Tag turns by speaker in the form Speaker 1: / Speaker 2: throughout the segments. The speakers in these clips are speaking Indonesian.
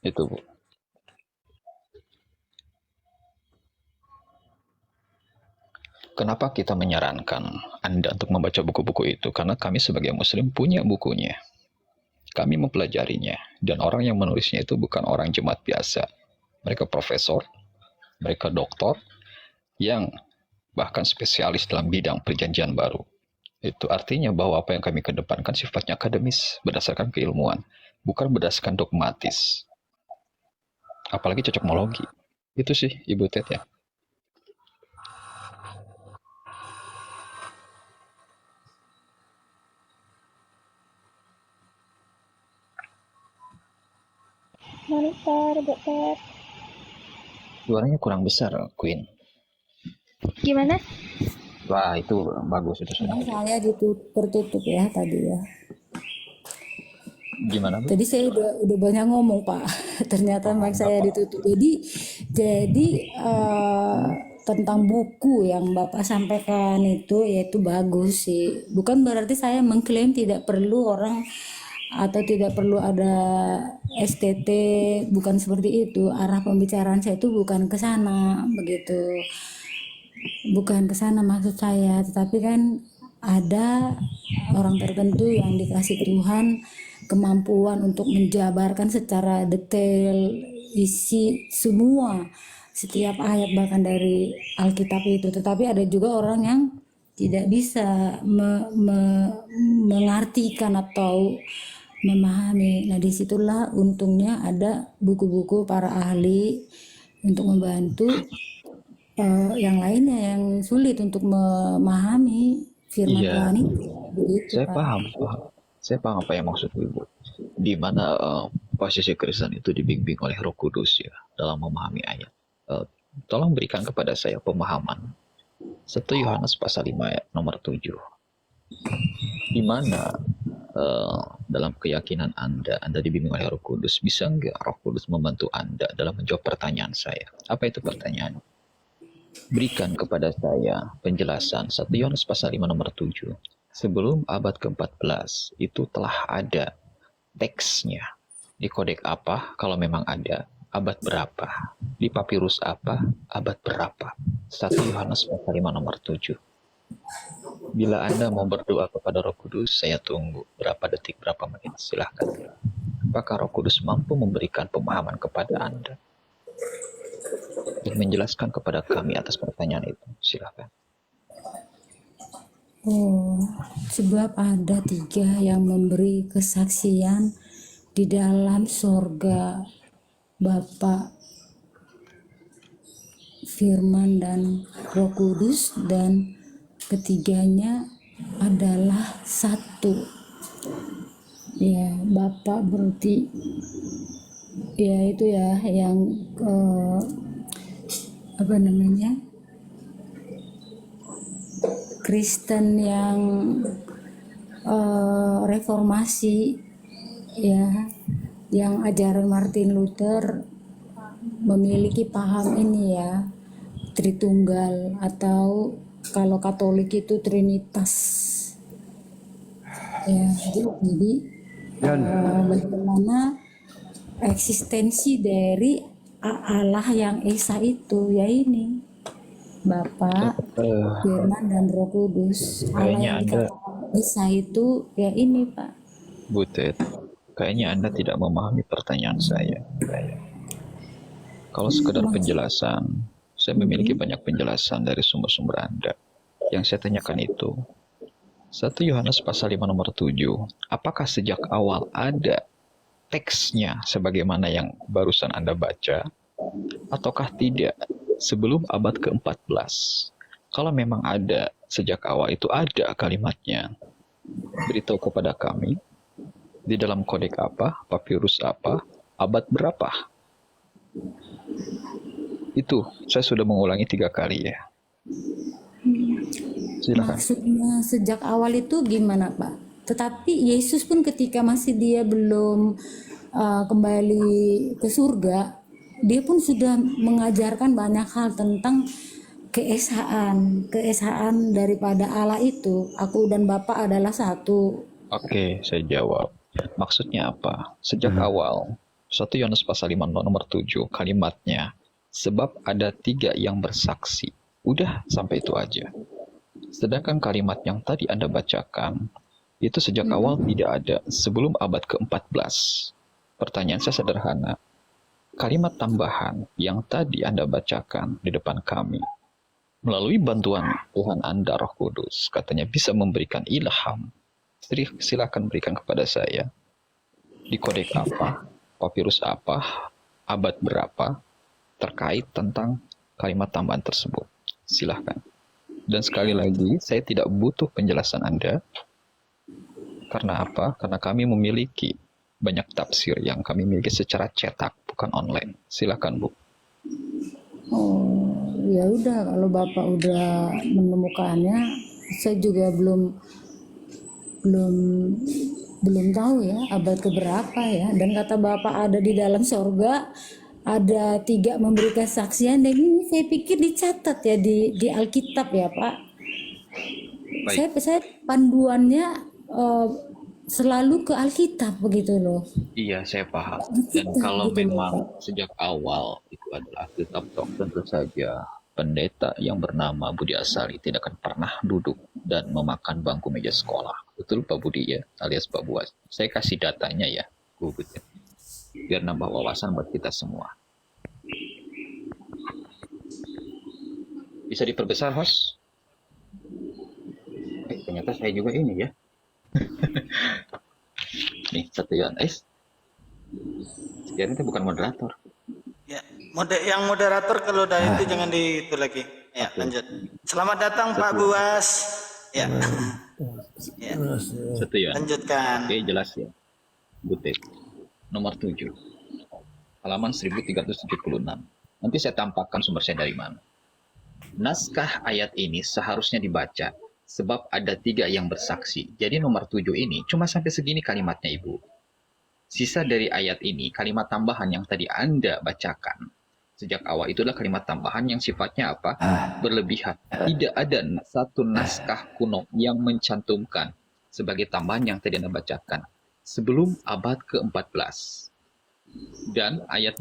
Speaker 1: Itu, Bu. Kenapa kita menyarankan Anda untuk membaca buku-buku itu? Karena kami sebagai Muslim punya bukunya. Kami mempelajarinya. Dan orang yang menulisnya itu bukan orang jemaat biasa. Mereka profesor, mereka doktor, yang bahkan spesialis dalam bidang perjanjian baru. Itu artinya bahwa apa yang kami kedepankan sifatnya akademis, berdasarkan keilmuan, bukan berdasarkan dogmatis. Apalagi cocokmologi. Itu sih, Ibu Ted ya.
Speaker 2: Monitor, dokter.
Speaker 1: Suaranya kurang besar, Queen.
Speaker 2: Gimana?
Speaker 1: Wah, itu bagus, itu sudah.
Speaker 3: Ini saya tertutup ya tadi ya.
Speaker 1: Gimana, Bu?
Speaker 3: Tadi saya udah banyak ngomong Pak. Ternyata mic saya ditutup. Jadi tentang buku yang Bapak sampaikan itu yaitu bagus sih. Bukan berarti saya mengklaim tidak perlu orang atau tidak perlu ada STT, bukan seperti itu. Arah pembicaraan saya itu bukan ke sana begitu. Bukan ke sana maksud saya, tetapi kan ada orang tertentu yang dikasih Tuhan kemampuan untuk menjabarkan secara detail isi semua setiap ayat bahkan dari Alkitab itu. Tetapi ada juga orang yang tidak bisa mengartikan atau memahami. Nah disitulah untungnya ada buku-buku para ahli untuk membantu yang lainnya yang sulit untuk memahami firman
Speaker 1: Iya,
Speaker 3: Tuhan itu. Begitu,
Speaker 1: saya
Speaker 3: Pak.
Speaker 1: paham. Saya paham apa yang maksud Ibu. Di mana posisi Kristen itu dibimbing oleh Roh Kudus ya dalam memahami ayat. Tolong berikan kepada saya pemahaman 1 Yohanes pasal 5 ayat nomor 7. Di mana dalam keyakinan Anda dibimbing oleh Roh Kudus, bisa nggak Roh Kudus membantu Anda dalam menjawab pertanyaan saya? Apa itu pertanyaan? Berikan kepada saya penjelasan 1 Yohanes pasal 5 nomor 7. Sebelum abad ke-14 itu telah ada teksnya. Di kodek apa, kalau memang ada, abad berapa. Di papirus apa, abad berapa. 1 Yohanes pasal 5 nomor 7. Bila Anda mau berdoa kepada Roh Kudus, saya tunggu berapa detik, berapa menit, silahkan. Apakah Roh Kudus mampu memberikan pemahaman kepada Anda dan menjelaskan kepada kami atas pertanyaan itu? Silahkan.
Speaker 3: Sebab ada 3 yang memberi kesaksian di dalam sorga, Bapa, Firman, dan Roh Kudus, dan ketiganya adalah satu. Ya, Bapa berarti ya itu ya yang apa namanya, Kristen yang reformasi ya, yang ajaran Martin Luther memiliki paham ini ya, Tritunggal, atau kalau Katolik itu Trinitas ya. Jadi bagaimana eksistensi dari Allah yang Esa itu ya ini Bapa, Firman, dan Roh Kudus. Allah
Speaker 1: Kayaknya
Speaker 3: yang
Speaker 1: Anda,
Speaker 3: dikatakan Esa itu ya ini Pak.
Speaker 1: Butet, kayaknya Anda tidak memahami pertanyaan saya. Kalau sekedar penjelasan, saya memiliki banyak penjelasan dari sumber-sumber Anda. Yang saya tanyakan itu, 1 Yohanes pasal 5 nomor 7, apakah sejak awal ada teksnya sebagaimana yang barusan Anda baca, ataukah tidak sebelum abad ke-14? Kalau memang ada sejak awal itu ada kalimatnya, beritahu kepada kami di dalam kodek apa, papirus apa, abad berapa. Itu saya sudah mengulangi 3 kali ya. Silakan.
Speaker 3: Maksudnya sejak awal itu gimana Pak? Tetapi Yesus pun ketika masih dia belum kembali ke surga, dia pun sudah mengajarkan banyak hal tentang keesaan daripada Allah itu. Aku dan Bapa adalah satu.
Speaker 1: Oke, saya jawab. Maksudnya apa? Sejak awal 1 Yohanes pasal 5 nomor 7 kalimatnya, sebab ada 3 yang bersaksi. Udah sampai itu aja. Sedangkan kalimat yang tadi Anda bacakan, itu sejak awal tidak ada sebelum abad ke-14. Pertanyaan saya sederhana. Kalimat tambahan yang tadi Anda bacakan di depan kami, melalui bantuan Tuhan Anda Roh Kudus, katanya bisa memberikan ilham. Silakan berikan kepada saya. Di kodek apa, papirus apa, abad berapa, terkait tentang kalimat tambahan tersebut. Silakan. Dan sekali lagi, saya tidak butuh penjelasan Anda. Karena apa? Karena kami memiliki banyak tafsir yang kami miliki secara cetak, bukan online. Silakan, Bu.
Speaker 3: Oh, ya udah kalau Bapak udah menemukannya, saya juga belum belum belum tahu ya abad keberapa ya. Dan kata Bapak ada di dalam sorga, ada 3 memberi kesaksian, dan ini saya pikir dicatat ya di Alkitab ya Pak.
Speaker 1: Baik.
Speaker 3: Saya panduannya selalu ke Alkitab begitu loh.
Speaker 1: Iya, saya paham. Dan
Speaker 3: Alkitab
Speaker 1: kalau
Speaker 3: gitu loh
Speaker 1: memang
Speaker 3: Pak.
Speaker 1: sejak awal itu adalah Alkitab, tentu saja pendeta yang bernama Budi Asali tidak akan pernah duduk dan memakan bangku meja sekolah. Betul Pak Budi ya, alias Pak Buas. Saya kasih datanya ya, Bu Budi. Biar nambah wawasan buat kita semua. Bisa diperbesar, host? Ternyata saya juga ini ya. Nih, 1 Yohanes. Sekarang itu bukan moderator.
Speaker 4: Ya, yang moderator kalau udah itu jangan di itu lagi. Ya, lanjut. Selamat datang Pak Buas. Ya. Ya.
Speaker 1: 1 Yohanes.
Speaker 4: Lanjutkan.
Speaker 1: Oke, jelas ya. Butet. Nomor 7. Halaman 1376. Nanti saya tampakkan sumber saya dari mana. Naskah ayat ini seharusnya dibaca sebab ada 3 yang bersaksi. Jadi nomor 7 ini cuma sampai segini kalimatnya, Ibu. Sisa dari ayat ini, kalimat tambahan yang tadi Anda bacakan sejak awal, itulah kalimat tambahan yang sifatnya apa? Berlebihan. Tidak ada satu naskah kuno yang mencantumkan sebagai tambahan yang tadi Anda bacakan sebelum abad ke-14. Dan ayat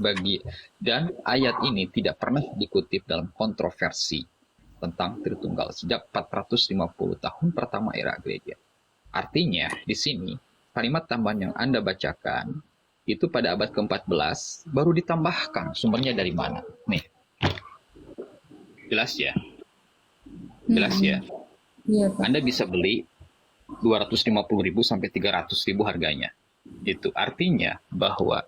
Speaker 1: ini tidak pernah dikutip dalam kontroversi tentang Tritunggal sejak 450 tahun pertama era gereja. Artinya, di sini kalimat tambahan yang Anda bacakan itu pada abad ke-14 baru ditambahkan. Sumbernya dari mana? Nih. Jelas ya? Jelas ya?
Speaker 3: Iya Pak.
Speaker 1: Anda bisa beli 250.000 sampai 300.000 harganya. Itu artinya bahwa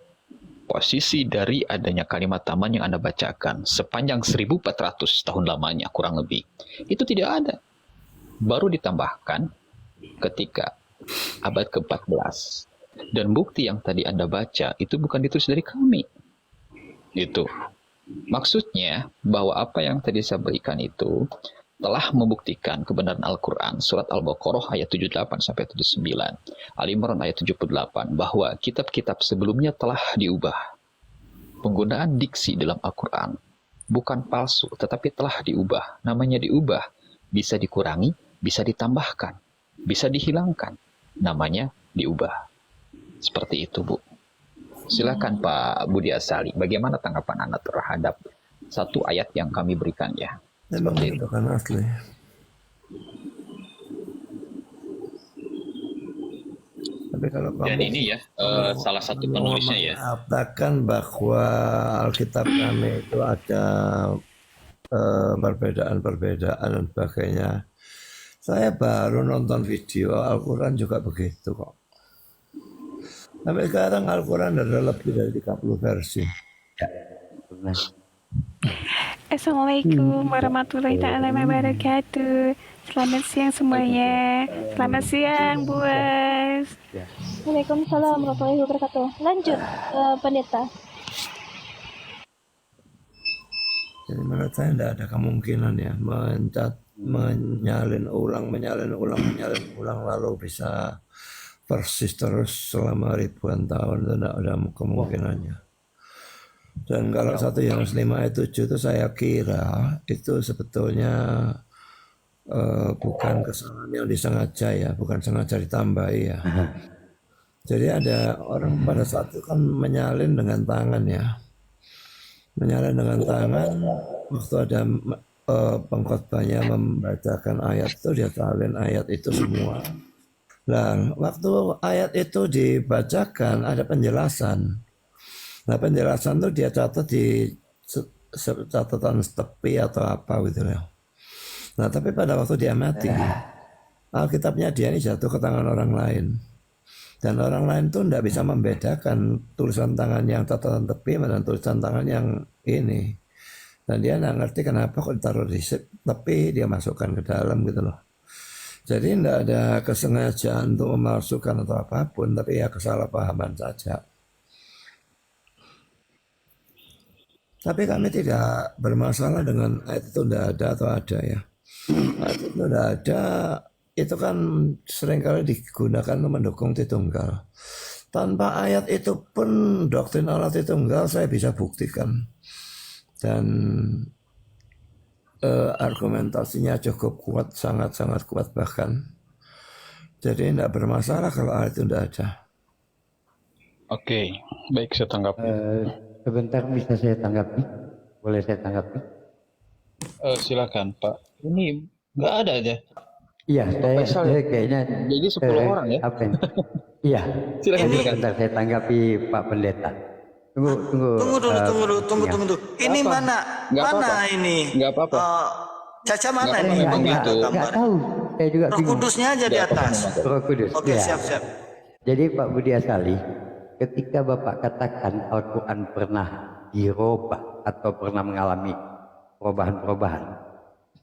Speaker 1: posisi dari adanya kalimat tambahan yang Anda bacakan sepanjang 1400 tahun lamanya kurang lebih, itu tidak ada. Baru ditambahkan ketika abad ke-14. Dan bukti yang tadi Anda baca itu bukan ditulis dari kami. Itu. Maksudnya bahwa apa yang tadi saya berikan itu telah membuktikan kebenaran Al-Quran, surat Al-Baqarah ayat 78 sampai 79, Al-Imran ayat 78, bahwa kitab-kitab sebelumnya telah diubah. Penggunaan diksi dalam Al-Quran bukan palsu, tetapi telah diubah. Namanya diubah, bisa dikurangi, bisa ditambahkan, bisa dihilangkan. Namanya diubah. Seperti itu, Bu. Silakan Pak Budi Asali, bagaimana tanggapan Anda terhadap satu ayat yang kami berikan ya?
Speaker 5: Memang
Speaker 1: Seperti
Speaker 5: itu kan asli. Tapi kalau
Speaker 1: Dan
Speaker 5: kamu
Speaker 1: ini ya, salah satu penulisnya ya.
Speaker 5: mengatakan bahwa Alkitab kami itu ada perbedaan-perbedaan dan sebagainya. Saya baru nonton video Al-Quran juga begitu kok. Sampai sekarang Al-Quran ada lebih dari 30 versi.
Speaker 6: Assalamualaikum warahmatullahi taala wabarakatuh. Selamat siang semuanya. Selamat siang Buas.
Speaker 2: Waalaikumsalam warahmatullahi wabarakatuh. Lanjut, pendeta.
Speaker 5: Jadi menurut saya tidak ada kemungkinan ya menyalin ulang lalu bisa persis terus selama ribuan tahun. Itu tidak ada kemungkinannya. Dan kalau 1 Yohanes 5 ayat 7 itu saya kira itu sebetulnya bukan kesalahan yang disengaja ya, bukan sengaja ditambahi ya. Jadi ada orang pada saat itu kan menyalin dengan tangan ya. Menyalin dengan tangan waktu ada pengkhotbahnya membacakan ayat itu, dia salin ayat itu semua. Nah, waktu ayat itu dibacakan ada penjelasan. Nah, penjelasan itu dia catat di catatan tepi atau apa gitu ya. Nah, tapi pada waktu dia mati, Alkitabnya dia ini jatuh ke tangan orang lain. Dan orang lain tuh tidak bisa membedakan tulisan tangan yang catatan tepi dan tulisan tangan yang ini. Dan dia nggak ngerti kenapa kok ditaruh di tepi, dia masukkan ke dalam gitu loh. Jadi tidak ada kesengajaan untuk memalsukan atau apapun, tapi ya kesalahpahaman saja. Tapi kami tidak bermasalah dengan ayat itu tidak ada atau ada ya. Ayat itu tidak ada, itu kan seringkali digunakan untuk mendukung Tritunggal. Tanpa ayat itu pun doktrin Allah Tritunggal saya bisa buktikan. Dan argumentasinya cukup kuat, sangat-sangat kuat bahkan. Jadi tidak bermasalah kalau ayat itu tidak ada.
Speaker 1: Oke, baik saya tanggapi.
Speaker 7: Sebentar bisa saya tanggapi? Boleh saya tanggapi?
Speaker 1: Silakan Pak. Ini nggak ada aja.
Speaker 7: Iya, saya kayaknya
Speaker 1: Jadi 10 orang ya?
Speaker 7: Apa ini? Iya.
Speaker 1: Silakan,
Speaker 7: Jadi
Speaker 1: silakan.
Speaker 7: sebentar saya tanggapi Pak Pendeta. Tunggu.
Speaker 4: Tunggu dulu. Ini
Speaker 1: Nggak apa.
Speaker 4: mana?
Speaker 1: Nggak
Speaker 4: Mana
Speaker 1: apa-apa.
Speaker 4: ini?
Speaker 1: Nggak apa-apa.
Speaker 4: Caca mana
Speaker 1: Nggak
Speaker 4: ini?
Speaker 1: apa-apa, memang
Speaker 7: Nggak
Speaker 1: gitu.
Speaker 7: nggak tahu. Saya juga
Speaker 4: Roh
Speaker 7: bingung.
Speaker 4: Kudusnya aja di
Speaker 1: Nggak apa-apa,
Speaker 4: atas.
Speaker 1: memang.
Speaker 7: Roh Kudus.
Speaker 4: Oke,
Speaker 7: Iya.
Speaker 4: siap.
Speaker 7: Jadi Pak Budi Asali, ketika Bapak katakan Al-Quran pernah dirubah atau pernah mengalami perubahan-perubahan,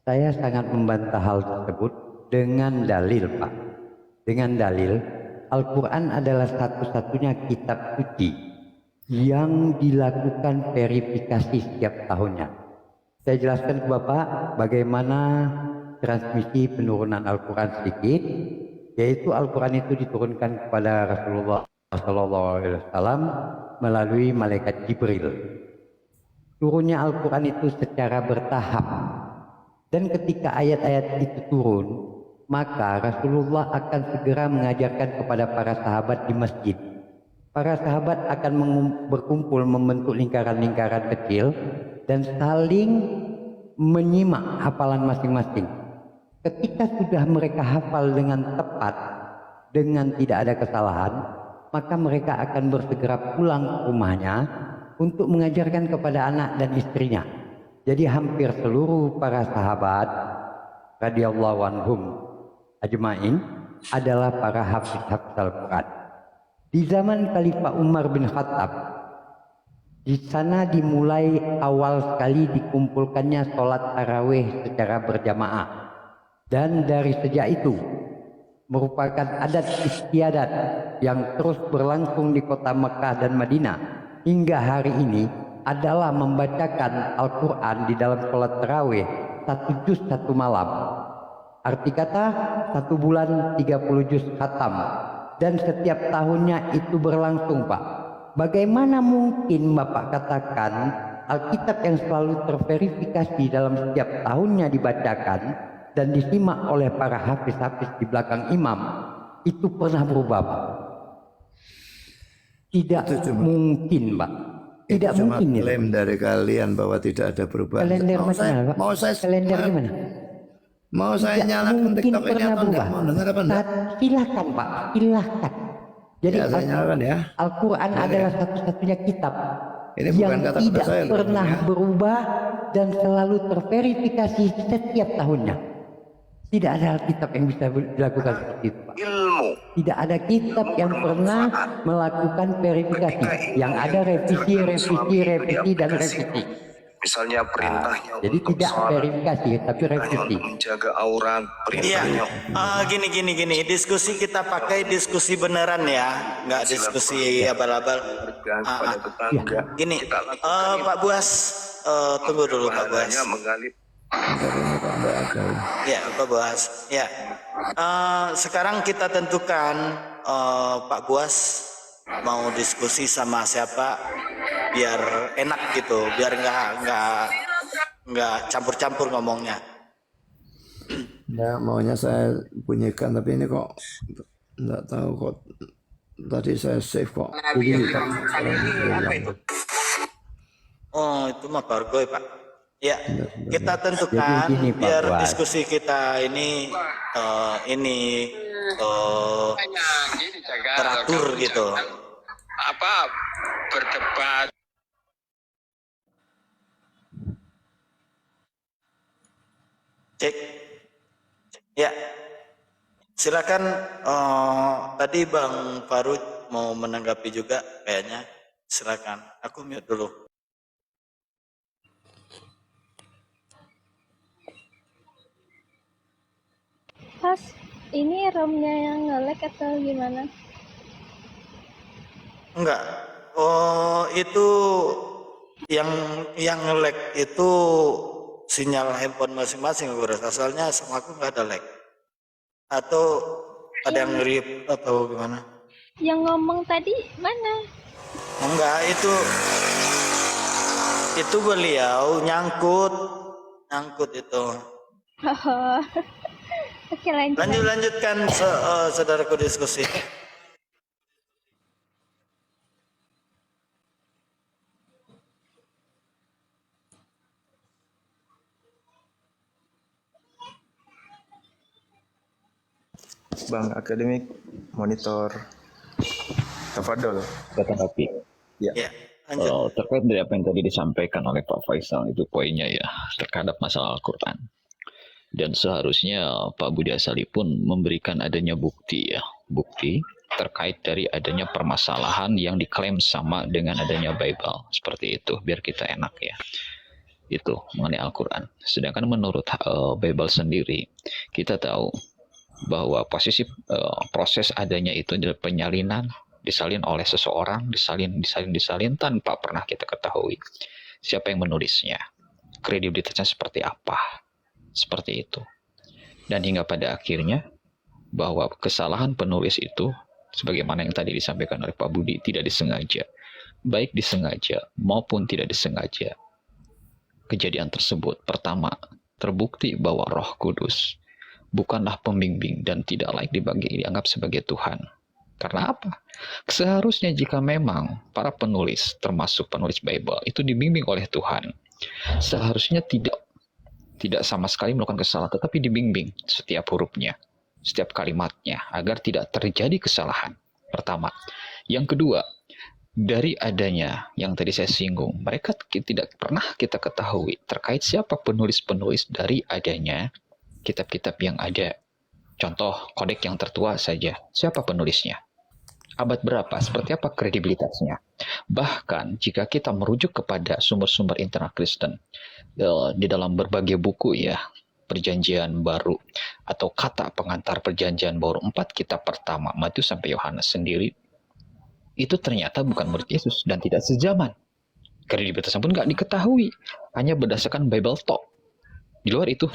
Speaker 7: saya sangat membantah hal tersebut dengan dalil, Pak. Dengan dalil, Al-Quran adalah satu-satunya kitab suci yang dilakukan verifikasi setiap tahunnya. Saya jelaskan ke Bapak bagaimana transmisi penurunan Al-Quran sedikit, yaitu Al-Quran itu diturunkan kepada Rasulullah SAW melalui malaikat Jibril. Turunnya Al-Quran itu secara bertahap, dan ketika ayat-ayat itu turun, maka Rasulullah akan segera mengajarkan kepada para sahabat di masjid. Para sahabat akan berkumpul membentuk lingkaran-lingkaran kecil dan saling menyimak hafalan masing-masing. Ketika sudah mereka hafal dengan tepat, dengan tidak ada kesalahan, maka mereka akan bersegera pulang ke rumahnya untuk mengajarkan kepada anak dan istrinya. Jadi hampir seluruh para sahabat radhiyallahu anhum ajmain adalah para hafiz-hafiz Al-Quran. Di zaman Khalifah Umar bin Khattab, di sana dimulai awal sekali dikumpulkannya sholat tarawih secara berjamaah. Dan dari sejak itu merupakan adat istiadat yang terus berlangsung di kota Mekah dan Madinah hingga hari ini adalah membacakan Al-Quran di dalam sholat tarawih 1 juz 1 malam. Arti kata 1 bulan 30 juz khatam, dan setiap tahunnya itu berlangsung, Pak. Bagaimana mungkin Bapak katakan Alkitab yang selalu terverifikasi dalam setiap tahunnya dibacakan dan disimak oleh para hafiz-hafiz di belakang imam itu pernah berubah, Pak? Tidak mungkin, Pak. Tidak
Speaker 5: Cuma
Speaker 7: mungkin ya.
Speaker 5: klaim dari kalian bahwa tidak ada perubahan.
Speaker 7: Kalender mana, Pak? Kalender gimana?
Speaker 5: Mau saya
Speaker 7: Tidak
Speaker 5: nyalakan
Speaker 7: mungkin
Speaker 5: TikTok ini
Speaker 7: pernah
Speaker 5: atau enggak?
Speaker 7: berubah.
Speaker 5: Mau dengar apa enggak?
Speaker 7: Silakan, Pak, silakan. Jadi
Speaker 5: Ya, saya nyalakan ya.
Speaker 7: Al-Quran adalah satu-satunya kitab
Speaker 5: Ini bukan
Speaker 7: yang
Speaker 5: kata-kata
Speaker 7: tidak
Speaker 5: saya loh,
Speaker 7: pernah
Speaker 5: ya.
Speaker 7: berubah dan selalu terverifikasi setiap tahunnya. Tidak ada kitab yang bisa dilakukan seperti itu, Pak. Tidak ada kitab yang pernah melakukan verifikasi. Yang ada revisi, dan revisi.
Speaker 8: Misalnya perintahnya
Speaker 7: Jadi
Speaker 8: untuk
Speaker 7: tidak
Speaker 8: sholat,
Speaker 7: verifikasi, tapi
Speaker 8: perintahnya
Speaker 7: revisi.
Speaker 8: untuk menjaga aurat,
Speaker 4: Iya,
Speaker 8: perintahnya
Speaker 4: gini. Diskusi kita pakai diskusi beneran ya, nggak diskusi abal-abal.
Speaker 8: berpegang kepada tetangga.
Speaker 4: Gini,
Speaker 8: Kita lakukan
Speaker 4: Pak Buas, tunggu dulu Pak Buas.
Speaker 8: hanya mengalih
Speaker 4: Ya, Pak Buas. Ya, sekarang kita tentukan Pak Buas mau diskusi sama siapa biar enak gitu, biar nggak campur-campur ngomongnya.
Speaker 5: Ya, maunya saya bunyikan tapi ini kok enggak tahu kok Tadi saya save kok. Jadi
Speaker 8: Apa itu?
Speaker 4: Oh, itu mah Bargoy, Pak. Ya, kita
Speaker 7: Jadi
Speaker 4: tentukan
Speaker 7: gini, Pak
Speaker 4: biar
Speaker 7: Buas.
Speaker 4: diskusi kita ini teratur gitu.
Speaker 8: Apa berdebat?
Speaker 4: Cek. Ya. Silakan tadi Bang Farud mau menanggapi juga kayaknya. Silakan. Aku mute dulu.
Speaker 2: Pas, ini ROM-nya yang nge-lag atau gimana?
Speaker 4: Enggak. Oh, itu yang nge-lag itu sinyal handphone masing-masing, aku rasa. Asalnya sama aku nggak ada lag. Atau ada yang nge-rip atau gimana?
Speaker 2: Yang ngomong tadi mana?
Speaker 4: Enggak, itu beliau nyangkut itu.
Speaker 2: Oh. Oke, lanjut.
Speaker 4: Lanjutkan saudaraku diskusi.
Speaker 9: Bang Akademik Monitor Tafadol.
Speaker 1: Saya tanggapi.
Speaker 4: Ya, lanjut.
Speaker 1: Terkait dari apa yang tadi disampaikan oleh Pak Faisal, itu poinnya ya, terhadap masalah Al-Quran. Dan seharusnya Pak Budi Asali pun memberikan adanya bukti ya, bukti terkait dari adanya permasalahan yang diklaim sama dengan adanya Bible. Seperti itu, biar kita enak ya. Itu mengenai Al-Quran. Sedangkan menurut Bible sendiri, kita tahu bahwa proses adanya itu adalah penyalinan, disalin oleh seseorang, disalin tanpa pernah kita ketahui siapa yang menulisnya, kredibilitasnya seperti apa, seperti itu. Dan hingga pada akhirnya bahwa kesalahan penulis itu, sebagaimana yang tadi disampaikan oleh Pak Budi, tidak disengaja, baik disengaja maupun tidak disengaja. Kejadian tersebut, pertama, terbukti bahwa Roh Kudus bukanlah pembimbing dan tidak layak dianggap sebagai Tuhan. Karena apa? Seharusnya jika memang para penulis, termasuk penulis Bible, itu dibimbing oleh Tuhan, seharusnya tidak sama sekali melakukan kesalahan, tetapi dibimbing setiap hurufnya, setiap kalimatnya, agar tidak terjadi kesalahan. Pertama. Yang kedua, dari adanya yang tadi saya singgung, mereka tidak pernah kita ketahui terkait siapa penulis-penulis dari adanya kitab-kitab yang ada. Contoh, kodek yang tertua saja. Siapa penulisnya? Abad berapa? Seperti apa kredibilitasnya? Bahkan jika kita merujuk kepada sumber-sumber internal Kristen, di dalam berbagai buku ya, Perjanjian Baru, atau kata pengantar Perjanjian Baru 4 kitab pertama, Matius sampai Yohanes sendiri, itu ternyata bukan murid Yesus dan tidak sezaman. Kredibilitasnya pun nggak diketahui. Hanya berdasarkan Bible Talk. Di luar itu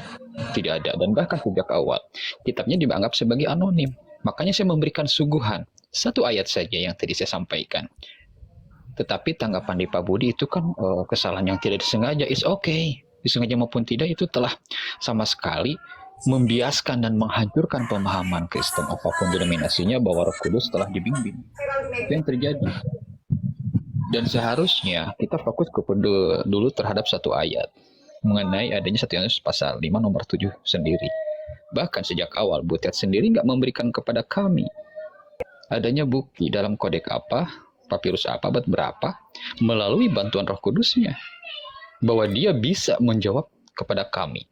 Speaker 1: tidak ada, dan bahkan sejak awal kitabnya dianggap sebagai anonim. Makanya saya memberikan suguhan satu ayat saja yang tadi saya sampaikan. Tetapi tanggapan di Pak Budi itu kan kesalahan yang tidak disengaja, is okay. Disengaja maupun tidak, itu telah sama sekali membiaskan dan menghancurkan pemahaman Kristen apapun denominasinya bahwa Roh Kudus telah dibimbing. Itu yang terjadi. Dan seharusnya kita fokus dulu terhadap satu ayat mengenai adanya 1 Yohanes pasal 5 nomor 7 sendiri. Bahkan sejak awal Butet sendiri nggak memberikan kepada kami adanya bukti dalam kodek apa, papirus apa, abad berapa, melalui bantuan Roh Kudusnya, bahwa dia bisa menjawab kepada kami.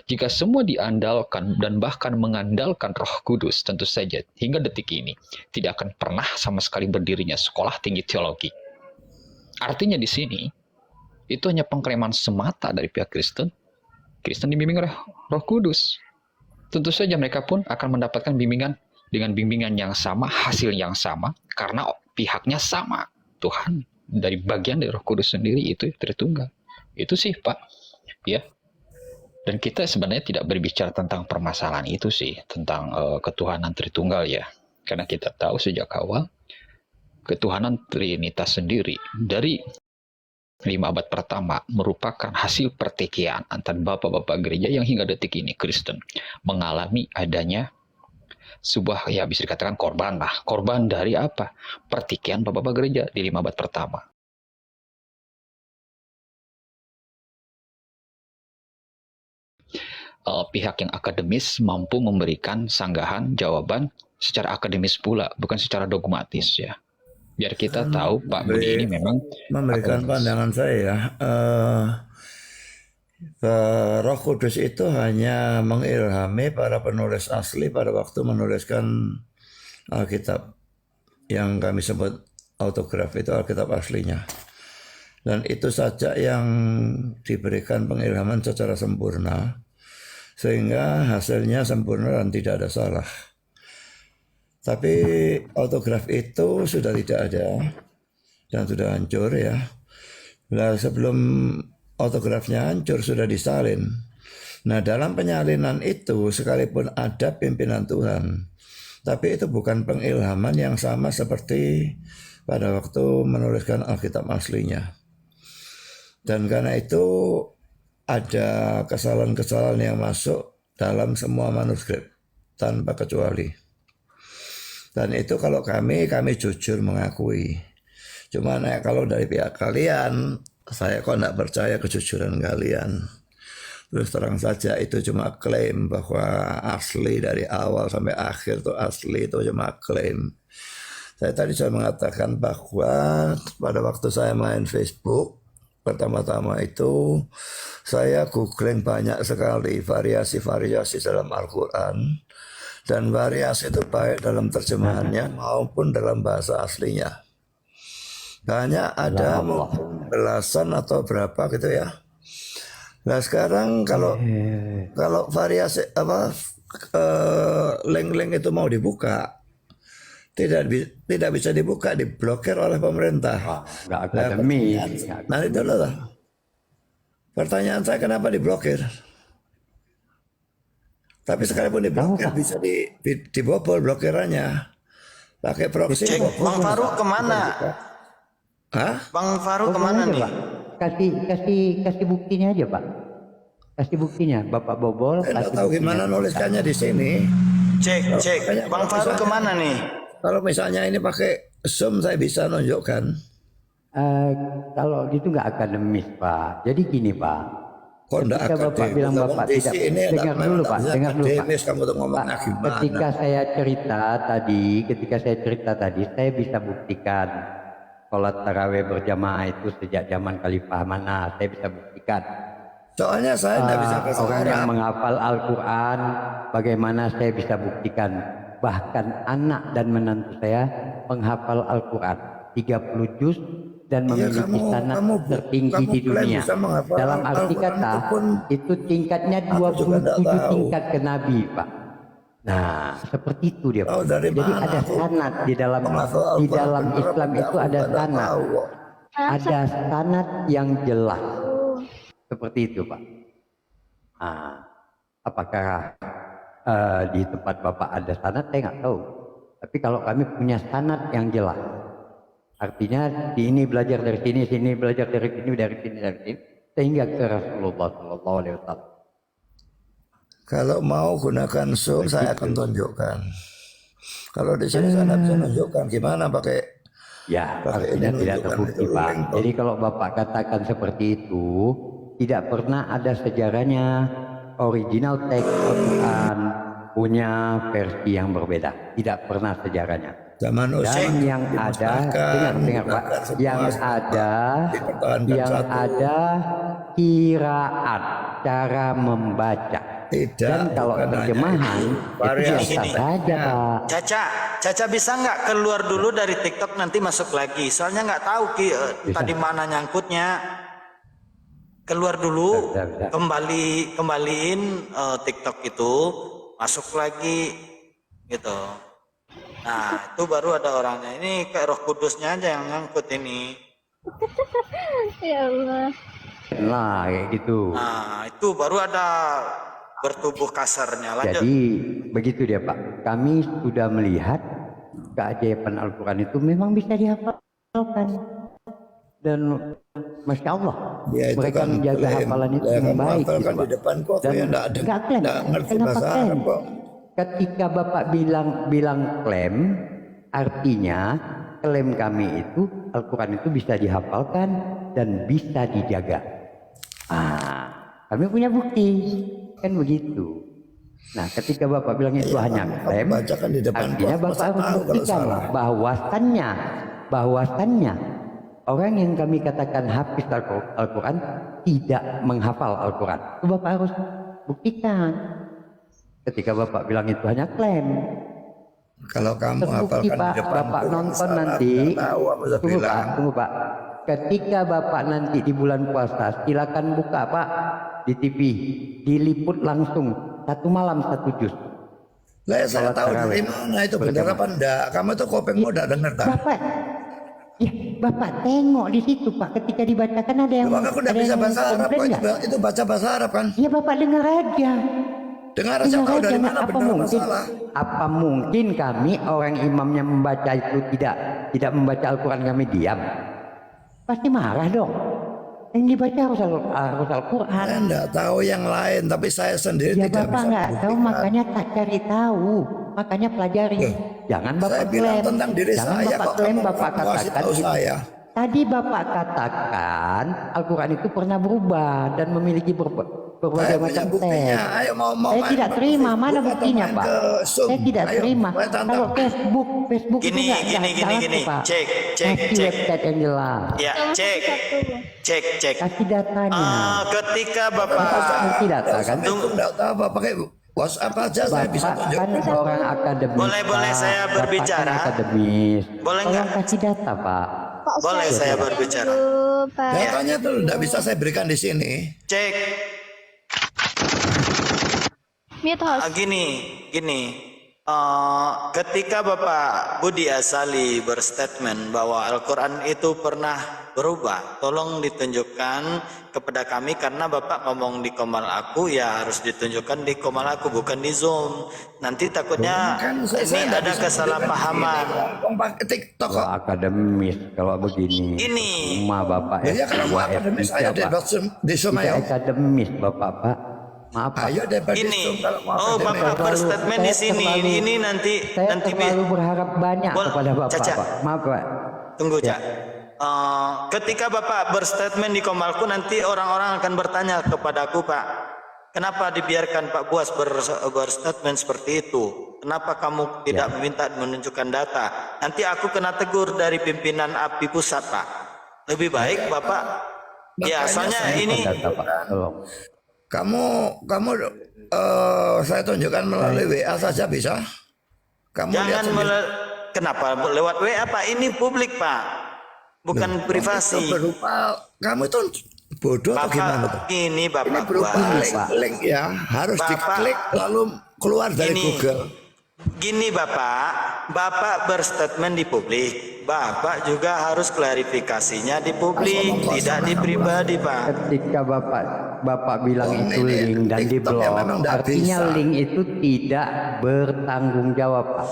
Speaker 1: Jika semua diandalkan dan bahkan mengandalkan Roh Kudus, tentu saja hingga detik ini tidak akan pernah sama sekali berdirinya sekolah tinggi teologi. Artinya di sini itu hanya pengklaiman semata dari pihak Kristen. Kristen dibimbing oleh Roh Kudus. Tentu saja mereka pun akan mendapatkan bimbingan dengan bimbingan yang sama, hasil yang sama, karena pihaknya sama. Tuhan dari bagian dari Roh Kudus sendiri itu Tritunggal. Itu sih Pak. Ya. Dan kita sebenarnya tidak berbicara tentang permasalahan itu sih, tentang ketuhanan Tritunggal ya. Karena kita tahu sejak awal ketuhanan Trinitas sendiri dari 5 abad pertama merupakan hasil pertikaian antar bapak-bapak gereja yang hingga detik ini Kristen mengalami adanya sebuah ya bisa dikatakan korban lah. Korban dari apa? Pertikaian bapak-bapak gereja di 5 abad pertama. Pihak yang akademis mampu memberikan sanggahan jawaban secara akademis pula, bukan secara dogmatis ya. Biar kita tahu Pak Budi ini memang
Speaker 5: memberikan
Speaker 1: akademis.
Speaker 5: pandangan saya ya. Roh Kudus itu hanya mengilhami para penulis asli pada waktu menuliskan Alkitab yang kami sebut autograf, itu Alkitab aslinya. Dan itu saja yang diberikan pengilhaman secara sempurna, sehingga hasilnya sempurna dan tidak ada salah. Tapi autograf itu sudah tidak ada dan sudah hancur ya. Nah, sebelum autografnya hancur sudah disalin. Nah, dalam penyalinan itu sekalipun ada pimpinan Tuhan, tapi itu bukan pengilhaman yang sama seperti pada waktu menuliskan Alkitab aslinya. Dan karena itu ada kesalahan-kesalahan yang masuk dalam semua manuskrip tanpa kecuali. Dan itu kalau kami jujur mengakui. Cuma kalau dari pihak kalian, saya kok tidak percaya kejujuran kalian. Terus terang saja itu cuma klaim bahwa asli dari awal sampai akhir itu asli, itu cuma klaim. Saya tadi sudah mengatakan bahwa pada waktu saya main Facebook, pertama-tama itu saya googling banyak sekali variasi-variasi dalam Al-Quran. Dan variasi itu baik dalam terjemahannya maupun dalam bahasa aslinya. Banyak ada belasan atau berapa gitu ya. Nah sekarang kalau variasi link-link itu mau dibuka, tidak bisa dibuka, diblokir oleh pemerintah.
Speaker 7: Nggak akademis.
Speaker 5: Nah itu loh. Pertanyaan saya kenapa diblokir? Tapi sekalipun diblokir bisa dibobol blokirannya. Pakai proxy.
Speaker 4: Bang Faruk kemana?
Speaker 5: Hah?
Speaker 4: Bang Faruk kemana nih?
Speaker 7: Pak? Kasih buktinya aja Pak. Kasih buktinya, Bapak bobol.
Speaker 5: Saya nggak tahu gimana nuliskannya di sini.
Speaker 4: Cek. Bang Faruk kemana nih?
Speaker 5: Kalau misalnya ini pakai Zoom saya bisa nunjukkan.
Speaker 7: Kalau gitu nggak akademis Pak. Jadi gini Pak.
Speaker 5: Ketika
Speaker 7: Bapak bilang Bapak tidak, dengar dulu Pak.
Speaker 5: Kamu tuh ngomongnya gimana?
Speaker 7: Ketika saya cerita tadi, saya bisa buktikan sholat tarawih berjamaah itu sejak zaman Khalifah mana, saya bisa buktikan.
Speaker 5: Soalnya saya tidak bisa bahasa
Speaker 7: orang yang
Speaker 5: Arab.
Speaker 7: menghafal Al-Quran, bagaimana saya bisa buktikan. Bahkan anak dan menantu saya menghafal Al-Quran 30 juz dan memiliki sanad tertinggi di dunia. Dalam arti kata itu tingkatnya 27 tingkat ke Nabi Pak. Nah seperti itu dia Pak. Jadi ada sanad di dalam Islam itu ada sanad. Ada sanad yang jelas. Seperti itu Pak. Nah, apakah di tempat Bapak ada sanad saya nggak tahu. Tapi kalau kami punya sanad yang jelas. Artinya di ini belajar dari sini belajar dari sini, sehingga ke Rasulullah SAW.
Speaker 5: Kalau mau gunakan Zoom saya akan tunjukkan. Kalau di sini saya tidak bisa tunjukkan gimana pakai.
Speaker 7: Ya, artinya tidak terbukti Pak. Jadi kalau Bapak katakan seperti itu, tidak pernah ada sejarahnya original teks Al-Quran punya versi yang berbeda. Tidak pernah sejarahnya.
Speaker 5: Zaman
Speaker 7: Dan yang ada, dengar Pak, yang ada kiraan, cara membaca.
Speaker 5: Tidak.
Speaker 7: Dan kalau terjemahan itu biasa saja Pak.
Speaker 4: Caca bisa nggak keluar dulu dari TikTok nanti masuk lagi? Soalnya nggak tahu tadi mana nyangkutnya. Keluar dulu, kembaliin TikTok itu, masuk lagi gitu. Nah itu baru ada orangnya. Ini kayak Roh Kudusnya aja yang nyangkut ini.
Speaker 2: Ya Allah.
Speaker 7: Nah kayak gitu.
Speaker 4: Nah itu baru ada bertubuh kasarnya. Lanjut.
Speaker 7: Jadi begitu dia Pak. Kami sudah melihat keajaiban Al-Quran itu memang bisa dihafalkan. Dan Masya Allah,
Speaker 5: ya,
Speaker 7: mereka
Speaker 5: kan
Speaker 7: menjaga
Speaker 5: klaim.
Speaker 7: hafalan itu
Speaker 5: Ya,
Speaker 7: dengan baik.
Speaker 5: Kan
Speaker 7: Gitu,
Speaker 5: di depan kok
Speaker 7: dan
Speaker 5: ya
Speaker 7: nggak klaim.
Speaker 5: nggak ngerti
Speaker 7: Kenapa
Speaker 5: bahasa
Speaker 7: klaim?
Speaker 5: Arab kok.
Speaker 7: ketika Bapak bilang klaim, artinya klaim kami itu Al-Quran itu bisa dihafalkan dan bisa dijaga. Kami punya bukti, kan begitu. Nah, ketika Bapak bilang itu hanya klaim,
Speaker 5: bacakan di depan
Speaker 7: artinya
Speaker 5: kelas,
Speaker 7: Bapak
Speaker 5: masa
Speaker 7: harus
Speaker 5: tahu kalau
Speaker 7: buktikan
Speaker 5: salah.
Speaker 7: bahwasannya orang yang kami katakan hafiz Al-Quran tidak menghafal Al-Quran. Itu Bapak harus buktikan. Ketika Bapak bilang itu hanya klaim,
Speaker 5: Kalau kamu
Speaker 7: terbukti
Speaker 5: hafalkan
Speaker 7: Pak,
Speaker 5: di depan
Speaker 7: Bapak
Speaker 5: kelas,
Speaker 7: nonton
Speaker 5: salah,
Speaker 7: nanti.
Speaker 5: nggak tahu apa saya bilang.
Speaker 7: Tunggu Pak. Ketika Bapak nanti di bulan puasa, silakan buka Pak di TV, diliput langsung 1 malam 1 juz.
Speaker 5: Lah saya
Speaker 7: Sholat
Speaker 5: tahu
Speaker 7: tarawih.
Speaker 5: dari mana itu benar
Speaker 7: Berjamaah.
Speaker 5: apa enggak. Kamu tuh kopeng udah dengar tak?
Speaker 7: Bapak tengok di situ Pak, ketika dibacakan ada yang
Speaker 5: Bang, aku udah bisa bahasa Arab kok,
Speaker 7: komplain nggak?
Speaker 5: itu baca bahasa Arab kan?
Speaker 7: Ya Bapak dengar aja.
Speaker 5: Dengar aja tahu dari mana
Speaker 7: apa
Speaker 5: benar apa
Speaker 7: mungkin?
Speaker 5: salah.
Speaker 7: Apa mungkin kami orang imamnya membaca itu tidak membaca Al-Quran kami diam? Pasti marah dong. Yang dibaca harus Al-Quran.
Speaker 5: Saya enggak tahu yang lain, tapi saya sendiri
Speaker 7: Ya
Speaker 5: tidak
Speaker 7: Bapak
Speaker 5: bisa
Speaker 7: nggak tahu,
Speaker 5: membuktikan.
Speaker 7: makanya tak cari tahu, makanya pelajari. Jangan Bapak
Speaker 5: Saya bilang
Speaker 7: klaim,
Speaker 5: tentang diri
Speaker 7: jangan
Speaker 5: saya
Speaker 7: Bapak
Speaker 5: kok,
Speaker 7: klaim,
Speaker 5: kamu
Speaker 7: Bapak
Speaker 5: kasih
Speaker 7: katakan.
Speaker 5: tahu saya.
Speaker 7: Tadi Bapak katakan Al-Quran itu pernah berubah dan memiliki berbagai
Speaker 5: Saya punya
Speaker 7: macam
Speaker 5: buktinya.
Speaker 7: teks.
Speaker 5: Ayo mau
Speaker 7: Saya
Speaker 5: main
Speaker 7: tidak
Speaker 5: ke
Speaker 7: terima,
Speaker 5: Facebook
Speaker 7: mana
Speaker 5: atau
Speaker 7: buktinya
Speaker 5: main
Speaker 7: Pak?
Speaker 5: ke Zoom?
Speaker 7: Saya tidak
Speaker 5: Ayo,
Speaker 7: terima.
Speaker 5: saya tantang.
Speaker 7: Kalau Facebook itu
Speaker 4: Gini,
Speaker 7: nggak
Speaker 4: gini.
Speaker 7: Pak.
Speaker 4: Cek.
Speaker 7: Kasih website yang jelas.
Speaker 4: Ya, cek.
Speaker 7: Kasih datanya.
Speaker 4: Ketika
Speaker 7: Bapak
Speaker 4: Bapak
Speaker 7: ngerti data kan?
Speaker 5: Itu enggak tahu apa pakai WhatsApp aja saya bisa
Speaker 7: Bapak kan
Speaker 5: tunjukkan.
Speaker 7: orang akademis.
Speaker 4: Boleh
Speaker 7: Pak.
Speaker 4: saya
Speaker 7: Bapak
Speaker 4: berbicara?
Speaker 7: kan akademis.
Speaker 4: Boleh
Speaker 7: Tolong
Speaker 4: nggak?
Speaker 7: kasih data Pak.
Speaker 4: Boleh saya berbicara?
Speaker 2: Pak.
Speaker 5: Datanya tuh enggak bisa saya berikan di sini.
Speaker 4: Cek.
Speaker 2: Mute host.
Speaker 4: Gini. Ketika Bapak Budi Asali berstatement bahwa Al-Quran itu pernah berubah, tolong ditunjukkan kepada kami, karena Bapak ngomong di komal aku, ya harus ditunjukkan di komal aku, bukan di Zoom. Nanti takutnya
Speaker 5: Kan
Speaker 4: ini
Speaker 5: nggak
Speaker 4: ada
Speaker 5: bisa
Speaker 4: kesalahpahaman.
Speaker 5: Kong pakai TikTok kok.
Speaker 7: Kalau akademis, kalau begini.
Speaker 4: Ini.
Speaker 7: Rumah Bapak
Speaker 5: Ya kalau mau akademis ayo
Speaker 7: Pak.
Speaker 5: di Zoom
Speaker 7: Tidak
Speaker 5: ayo.
Speaker 7: akademis Bapak Pak. Maaf Pak.
Speaker 5: Ayo debat di
Speaker 4: Ini,
Speaker 5: Zoom kalau mau
Speaker 4: Bapak
Speaker 5: akademis.
Speaker 4: berstatement di sini. Ini nanti
Speaker 7: Saya terlalu berharap banyak kepada Bapak
Speaker 4: Caca.
Speaker 7: Pak. Maaf Pak.
Speaker 4: Tunggu, Cak. Ketika Bapak berstatement di Komalku, nanti orang-orang akan bertanya kepadaku, Pak, kenapa dibiarkan Pak Buas berstatement seperti itu? Kenapa kamu tidak meminta menunjukkan data? Nanti aku kena tegur dari pimpinan API pusat, Pak. Lebih baik Bapak, ya soalnya ini
Speaker 7: Data Pak. Tolong.
Speaker 5: Kamu saya tunjukkan melalui WA saja bisa. Kamu lihat
Speaker 4: jangan
Speaker 5: sendiri.
Speaker 4: kenapa lewat WA, Pak? Ini publik, Pak, bukan privasi.
Speaker 5: Itu berupa kamu itu bodoh atau gimana tuh?
Speaker 4: Bapak, ini
Speaker 5: Ini
Speaker 4: Bapak
Speaker 5: berupa
Speaker 4: Buas.
Speaker 5: link ya, harus
Speaker 4: Bapak,
Speaker 5: diklik lalu keluar dari Google.
Speaker 4: Gini Bapak berstatement di publik, Bapak juga harus klarifikasinya di publik, tidak di pribadi, Pak.
Speaker 7: Ketika Bapak bilang itu
Speaker 5: ini
Speaker 7: link dan di
Speaker 5: TikTok yang
Speaker 7: blog,
Speaker 5: memang nggak
Speaker 7: artinya
Speaker 5: bisa.
Speaker 7: link itu tidak bertanggung jawab Pak.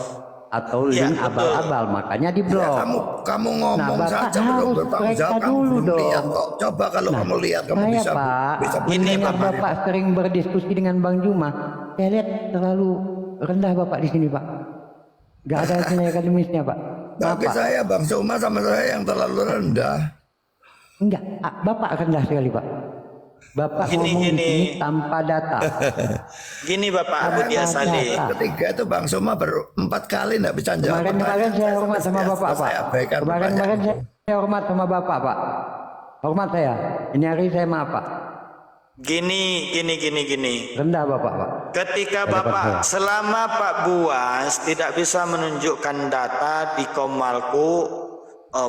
Speaker 7: Atau
Speaker 4: Ya,
Speaker 7: link
Speaker 4: betul.
Speaker 7: abal-abal, makanya di
Speaker 5: Ya,
Speaker 7: blog.
Speaker 5: kamu ngomong
Speaker 7: Nah, Bapak
Speaker 5: saja belum
Speaker 7: harus
Speaker 5: bertanggung
Speaker 7: periksa
Speaker 5: jawab. Kamu
Speaker 7: dulu
Speaker 5: belum
Speaker 7: dong.
Speaker 5: lihat kok. Coba kalau kamu lihat kamu
Speaker 7: Saya
Speaker 5: bisa
Speaker 7: Pak,
Speaker 5: bisa
Speaker 4: Ini,
Speaker 7: mendengar
Speaker 4: Bapak.
Speaker 7: Bapak sering berdiskusi dengan Bang Juma. Saya lihat terlalu rendah Bapak di sini Pak. Gak ada nilai akademisnya Pak. Maaf,
Speaker 5: Tapi
Speaker 7: Pak.
Speaker 5: saya Bang Suma sama saya yang terlalu rendah.
Speaker 7: Enggak, Bapak rendah sekali Pak. Bapak
Speaker 4: Gini,
Speaker 7: ngomong di
Speaker 4: gini.
Speaker 7: sini tanpa data.
Speaker 4: Gini Bapak Budi Asali,
Speaker 5: Ketiga itu Bang Suma baru 4 kali enggak bisa jawab.
Speaker 7: Kemarin saya hormat sama Bapak Pak.
Speaker 5: Saya abaikan
Speaker 7: Kemarin
Speaker 5: pertanyaan.
Speaker 7: saya hormat sama Bapak Pak. Hormat saya. Ini hari saya maaf Pak.
Speaker 4: gini.
Speaker 7: Rendah Bapak Pak.
Speaker 4: Ketika
Speaker 7: Ada
Speaker 4: Bapak,
Speaker 7: saya.
Speaker 4: selama Pak Buas tidak bisa menunjukkan data di Komalku,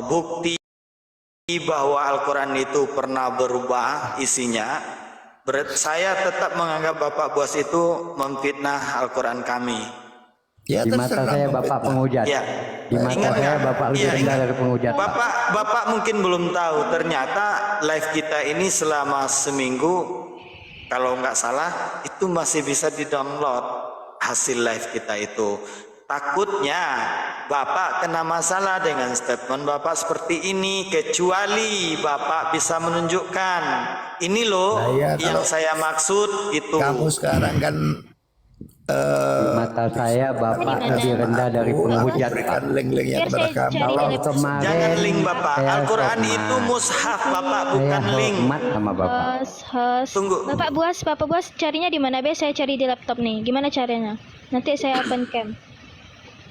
Speaker 4: bukti bahwa Al-Quran itu pernah berubah isinya, saya tetap menganggap Bapak Buas itu memfitnah Al-Quran kami.
Speaker 5: Ya,
Speaker 7: Di mata
Speaker 5: terserah
Speaker 7: saya
Speaker 5: mau
Speaker 7: Bapak
Speaker 5: fitnah.
Speaker 7: penghujat.
Speaker 4: Ya.
Speaker 7: Di mata
Speaker 4: Ingat
Speaker 7: saya
Speaker 4: nggak?
Speaker 7: Bapak lebih
Speaker 4: Iya,
Speaker 7: rendah
Speaker 4: ingat.
Speaker 7: dari penghujat. Pak.
Speaker 4: Bapak mungkin belum tahu, ternyata live kita ini selama seminggu, kalau nggak salah, itu masih bisa di-download hasil live kita itu. Takutnya Bapak kena masalah dengan statement Bapak seperti ini, kecuali Bapak bisa menunjukkan. Ini loh
Speaker 5: Nah, ya,
Speaker 4: yang
Speaker 5: kalau
Speaker 4: saya maksud itu.
Speaker 5: Kamu sekarang kan
Speaker 7: Di mata saya Bapak lebih rendah dari penghujat, Pak.
Speaker 5: berikan link-linknya
Speaker 2: Biar
Speaker 5: kepada
Speaker 2: saya
Speaker 5: kamu.
Speaker 2: cari
Speaker 7: Kalau
Speaker 2: di laptop.
Speaker 7: kemarin
Speaker 4: Jangan link Bapak.
Speaker 7: saya
Speaker 4: Al-Quran
Speaker 7: hormat.
Speaker 4: itu mushaf Bapak,
Speaker 7: Saya
Speaker 4: bukan link.
Speaker 7: hormat sama Bapak.
Speaker 2: Host.
Speaker 4: Tunggu.
Speaker 2: Bapak Buas carinya di mana? Biar saya cari di laptop nih. Gimana caranya? Nanti saya open cam.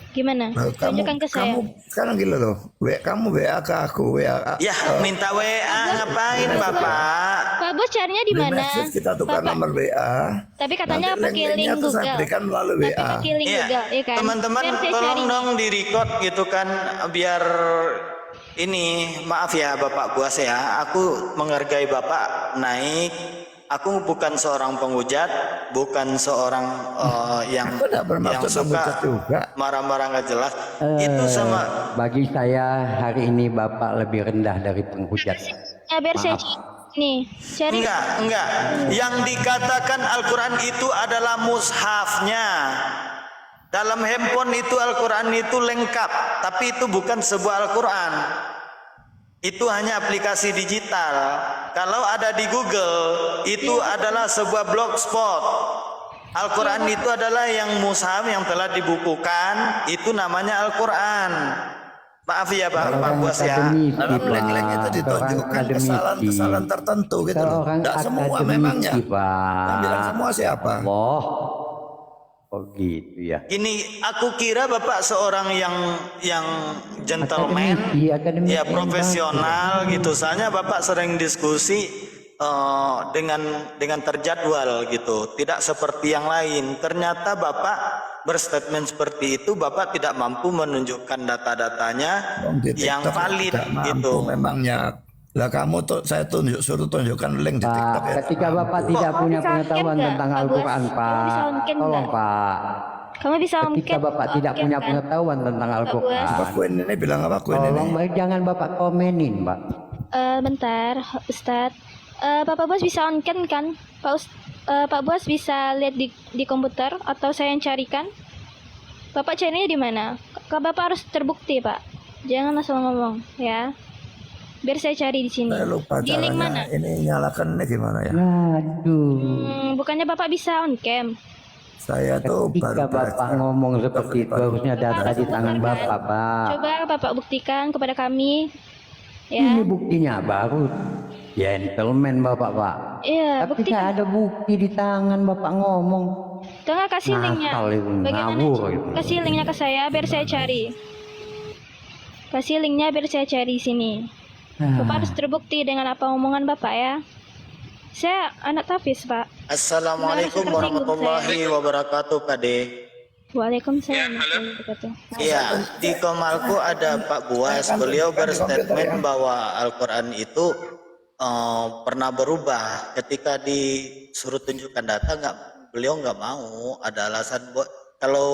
Speaker 2: Gimana?
Speaker 5: Nah,
Speaker 2: Tunjukkan ke saya.
Speaker 5: kamu sekarang gila loh. Kamu WA ke aku, WA.
Speaker 4: Ya, minta WA ngapain Bapak?
Speaker 2: Pak Bos carinya di
Speaker 5: Di
Speaker 2: mana?
Speaker 5: message kita tukar
Speaker 2: Bapak,
Speaker 5: nomor WA.
Speaker 2: tapi katanya
Speaker 5: Nanti
Speaker 2: pakai
Speaker 5: link-linknya
Speaker 2: link
Speaker 5: tuh saya
Speaker 2: Google.
Speaker 5: berikan melalui
Speaker 2: Tapi
Speaker 5: WA.
Speaker 2: pakai link
Speaker 4: Iya,
Speaker 2: Google, ya kan?
Speaker 4: teman-teman
Speaker 2: Biar saya
Speaker 4: tolong
Speaker 2: cari.
Speaker 4: dong di record gitu kan, biar ini maaf ya Bapak Buas ya, aku menghargai Bapak naik. Aku bukan seorang penghujat, bukan seorang yang
Speaker 5: Aku tidak bermaksud
Speaker 4: suka
Speaker 5: menghujat juga.
Speaker 4: marah-marah nggak jelas. Itu sama.
Speaker 7: Bagi saya hari ini Bapak lebih rendah dari penghujat.
Speaker 2: Ya, biar saya cari. Nih, cari.
Speaker 4: Enggak. Yang dikatakan Al-Quran itu adalah mushafnya. Dalam handphone itu Al-Quran itu lengkap, tapi itu bukan sebuah Al-Quran. Itu hanya aplikasi digital. Kalau ada di Google, itu adalah sebuah blogspot. Al-Quran itu adalah yang mushaf yang telah dibukukan, itu namanya Al-Quran. Maaf ya Pak Buas ya.
Speaker 5: Dalam link-link itu ditunjukkan kesalahan-kesalahan tertentu gitu loh.
Speaker 7: Seorang
Speaker 5: Tidak semua
Speaker 7: akademisi,
Speaker 5: memangnya.
Speaker 7: Pak.
Speaker 5: Yang bilang semua siapa?
Speaker 7: Allah. Oh gitu ya.
Speaker 4: Gini, aku kira Bapak seorang yang gentleman,
Speaker 7: Akademisi
Speaker 4: ya
Speaker 7: yang
Speaker 4: profesional gitu. Soalnya Bapak sering diskusi dengan terjadwal gitu, tidak seperti yang lain. Ternyata Bapak berstatement seperti itu, Bapak tidak mampu menunjukkan data-datanya
Speaker 5: Di
Speaker 4: yang
Speaker 5: TikTok
Speaker 4: valid
Speaker 5: tidak mampu
Speaker 4: gitu.
Speaker 5: memangnya. Lah kamu tuh saya suruh tunjukkan link di TikTok
Speaker 7: Pak,
Speaker 5: ya.
Speaker 7: ketika Bapak tidak
Speaker 2: Kamu
Speaker 7: punya
Speaker 2: bisa
Speaker 7: pengetahuan
Speaker 2: on-cam nggak,
Speaker 7: tentang
Speaker 2: Pak Buas?
Speaker 7: Al-Quran,
Speaker 2: Kamu
Speaker 7: Pak.
Speaker 2: bisa on-cam
Speaker 7: Tolong,
Speaker 2: nggak?
Speaker 7: Pak.
Speaker 2: Kamu bisa
Speaker 7: Ketika Bapak tidak punya pengetahuan tentang Al-Quran,
Speaker 5: Apa Queen ini bilang apa Queen ini?
Speaker 7: tolong jangan Bapak komenin, Pak.
Speaker 2: Bentar, Ustadz. Bapak Bos bisa on-cam kan? Pak Bos bisa lihat di komputer atau saya yang carikan? Bapak carinya di mana? Bapak harus terbukti, Pak. Jangan asal ngomong, ya. Biar saya cari di sini.
Speaker 5: Saya lupa
Speaker 2: Di link mana?
Speaker 5: caranya. Ini nyalakan ini gimana ya?
Speaker 7: Aduh.
Speaker 2: Bukannya Bapak bisa on-cam?
Speaker 5: Saya tuh
Speaker 7: Ketika
Speaker 5: baru
Speaker 7: Bapak ngomong seperti itu harusnya data di tangan Bapak, Pak.
Speaker 2: Coba Bapak buktikan kepada kami.
Speaker 7: Ini
Speaker 2: Ya.
Speaker 7: buktinya baru gentleman Bapak, Pak.
Speaker 2: Iya,
Speaker 7: Tapi
Speaker 2: buktikan.
Speaker 7: nggak ada bukti di tangan Bapak ngomong.
Speaker 2: Tengah kasih linknya.
Speaker 7: Ngasal itu,
Speaker 2: Bagaimana?
Speaker 7: ngawur itu.
Speaker 2: Kasih linknya ke saya biar saya cari. Kasih linknya biar saya cari di sini. Bapak harus terbukti dengan apa omongan Bapak ya. Saya anak Tafis, Pak.
Speaker 4: Assalamualaikum
Speaker 2: Benar, seperti
Speaker 4: warahmatullahi wabarakatuh Pak De.
Speaker 2: Waalaikumsalam warahmatullahi wabarakatuh.
Speaker 4: Iya, di Komalku ada Pak Buas. Beliau berstatement bahwa Al-Quran itu pernah berubah. Ketika disuruh tunjukkan data, beliau nggak mau. Ada alasan buat. Kalau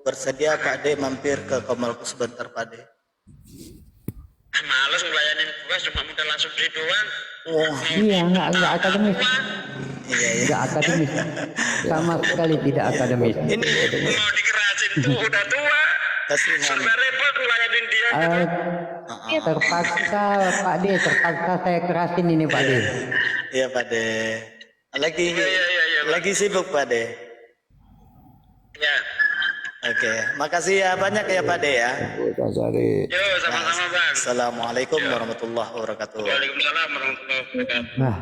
Speaker 4: bersedia Pak De mampir ke Komalku sebentar Pak De.
Speaker 8: Males ngelayanin gua cuma minta langsung beli doang.
Speaker 4: Oh,
Speaker 7: Iya, nggak akademis.
Speaker 4: iya.
Speaker 7: Nggak akademis. Sama sekali tidak akademis.
Speaker 4: Ini
Speaker 8: Mau dikerasin tuh udah tua.
Speaker 4: kasihan.
Speaker 8: Serba repot ngelayanin dia.
Speaker 7: Terpaksa Pak D, terpaksa saya kerasin ini Pak D.
Speaker 4: Iya Pak De. Lagi sibuk Pak De.
Speaker 8: Ya.
Speaker 4: Oke, makasih ya banyak ya Pak De ya.
Speaker 5: kita cari.
Speaker 8: Yo, sama-sama Bang.
Speaker 4: Assalamualaikum warahmatullahi wabarakatuh.
Speaker 8: Waalaikumsalam warahmatullahi wabarakatuh.
Speaker 7: Nah,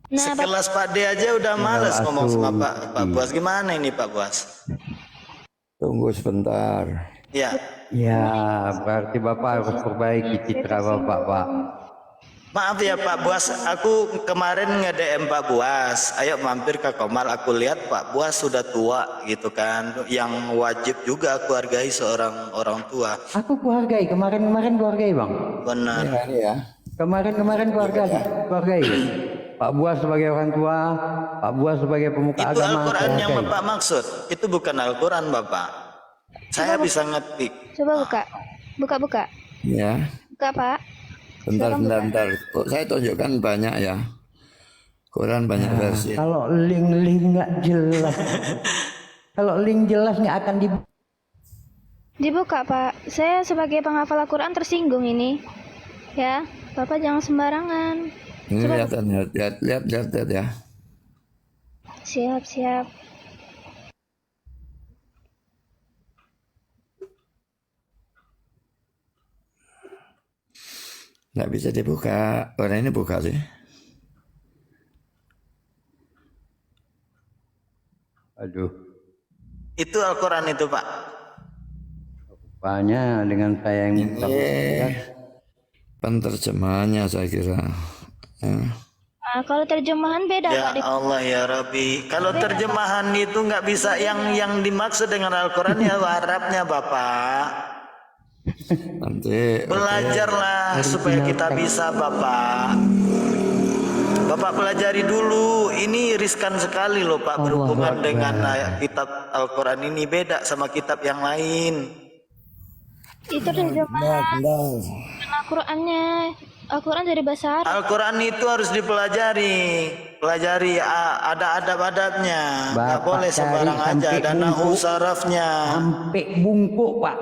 Speaker 2: Nah, Bapak,
Speaker 4: Sekelas Pak De aja udah males
Speaker 7: atuh.
Speaker 4: ngomong sama Pak Buas. Gimana ini Pak Buas?
Speaker 5: Tunggu sebentar.
Speaker 4: Ya,
Speaker 7: ya berarti Bapak harus perbaiki citra Bapak, Pak.
Speaker 4: maaf ya Pak Buas. Aku kemarin nge-DM Pak Buas. Ayo mampir ke Komal. Aku lihat Pak Buas sudah tua gitu kan. Yang wajib juga aku hargai seorang orang tua.
Speaker 7: Aku kuhargai, kemarin-kemarin kuhargai Bang.
Speaker 4: Benar.
Speaker 5: Ya, ini ya.
Speaker 7: Kemarin kuhargai. Pak Buas sebagai orang tua, Pak Buas sebagai pemuka
Speaker 4: Itu
Speaker 7: agama.
Speaker 4: Al-Quran yang
Speaker 7: kuhargai.
Speaker 4: Bapak maksud. Itu bukan Al-Quran Bapak. Saya bisa ngetik.
Speaker 2: coba buka.
Speaker 5: Ya.
Speaker 2: Buka, Pak.
Speaker 5: Bentar. Kok saya tunjukkan banyak ya. Quran banyak versi.
Speaker 7: Kalau link nggak jelas, kalau link jelas nggak akan
Speaker 2: Dibuka, Pak. Saya sebagai penghafal Al-Quran tersinggung ini. Ya, Bapak jangan sembarangan.
Speaker 5: Ini lihat ya.
Speaker 2: Siap.
Speaker 5: Nggak bisa dibuka. Orang ini buka sih.
Speaker 7: Aduh,
Speaker 4: Itu Al-Quran itu Pak.
Speaker 7: rupanya dengan saya yang minta
Speaker 5: Penterjemahannya saya kira. Ya.
Speaker 2: Nah, kalau terjemahan beda
Speaker 4: Ya
Speaker 2: Pak.
Speaker 4: Allah ya Rabbi. Kalau terjemahan itu nggak bisa yang dimaksud dengan Al-Quran ya Arabnya Bapak.
Speaker 5: Nanti
Speaker 4: Belajarlah supaya kita bisa Bapak. Bapak pelajari dulu. Ini riskan sekali loh Pak berhubungan dengan kitab Al-Quran ini beda sama kitab yang lain.
Speaker 2: Itu terjemahan Al-Qurannya. Al-Quran dari bahasa Arab.
Speaker 4: Al-Quran itu harus dipelajari. Pelajari ada adab-adabnya. Nggak
Speaker 7: Bapak
Speaker 4: boleh
Speaker 7: cari
Speaker 4: sembarang aja.
Speaker 7: sampai
Speaker 4: Ada nahu
Speaker 7: bungkuk.
Speaker 4: sarafnya.
Speaker 7: sampai bungkuk Pak.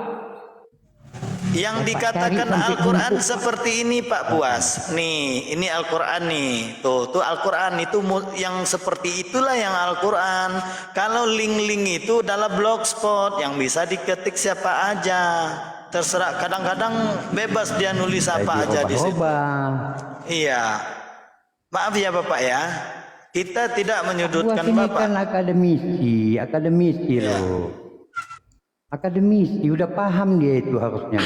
Speaker 4: Yang
Speaker 7: Bapak
Speaker 4: dikatakan
Speaker 7: cari sampai
Speaker 4: Al-Quran
Speaker 7: bungkuk.
Speaker 4: seperti ini Pak Buas. Nih, ini Al-Quran nih. Tuh Al-Quran itu yang seperti itulah yang Al-Quran. Kalau link-link itu adalah blogspot yang bisa diketik siapa aja. Terserah, kadang-kadang bebas dia nulis apa aja di situ.
Speaker 7: Dirubah-rubah.
Speaker 4: Iya. Maaf ya Bapak ya. Kita tidak
Speaker 7: Buat
Speaker 4: menyudutkan
Speaker 7: ini
Speaker 4: Bapak.
Speaker 7: kan akademisi loh. Akademisi udah paham dia itu harusnya.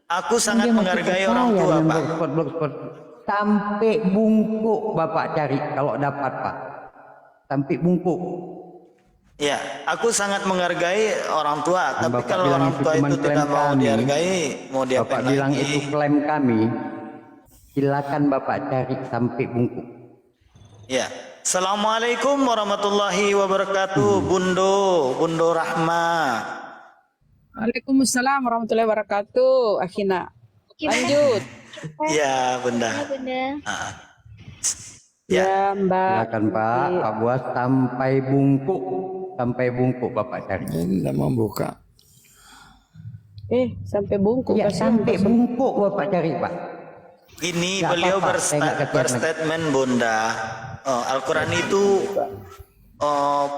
Speaker 4: Aku sangat
Speaker 7: Dia masih
Speaker 4: menghargai
Speaker 7: percaya
Speaker 4: orang tua
Speaker 7: dengan
Speaker 4: Pak.
Speaker 7: blogspot sampai bungkuk Bapak cari kalau dapat Pak. Sampai bungkuk.
Speaker 4: Ya, aku sangat menghargai orang tua. Tapi
Speaker 7: Bapak
Speaker 4: kalau
Speaker 7: bilang
Speaker 4: orang
Speaker 7: itu
Speaker 4: tua
Speaker 7: cuman
Speaker 4: itu tidak
Speaker 7: klaim
Speaker 4: mau
Speaker 7: kami.
Speaker 4: dihargai, mau
Speaker 7: Bapak
Speaker 4: diapain
Speaker 7: bilang
Speaker 4: lagi?
Speaker 7: itu klaim kami. Silakan Bapak cari sampai bungkuk.
Speaker 4: Ya. Assalamualaikum warahmatullahi wabarakatuh. Bundo Rahma.
Speaker 10: Waalaikumsalam warahmatullahi wabarakatuh. Akhina. Lanjut.
Speaker 4: Ya, Bunda.
Speaker 2: Ya Bunda.
Speaker 4: Ah.
Speaker 10: Ya, Mbak.
Speaker 7: Silakan Pak Buas sampai bungkuk. Sampai bungkuk Bapak cari.
Speaker 5: ini tidak membuka.
Speaker 10: Sampai bungkuk.
Speaker 7: Ya
Speaker 10: kasihan.
Speaker 7: sampai bungkuk Bapak cari Pak.
Speaker 4: Ini
Speaker 7: Nggak
Speaker 4: beliau
Speaker 7: apa-apa, saya nggak kecewa.
Speaker 4: berstatement Bunda. Al-Quran itu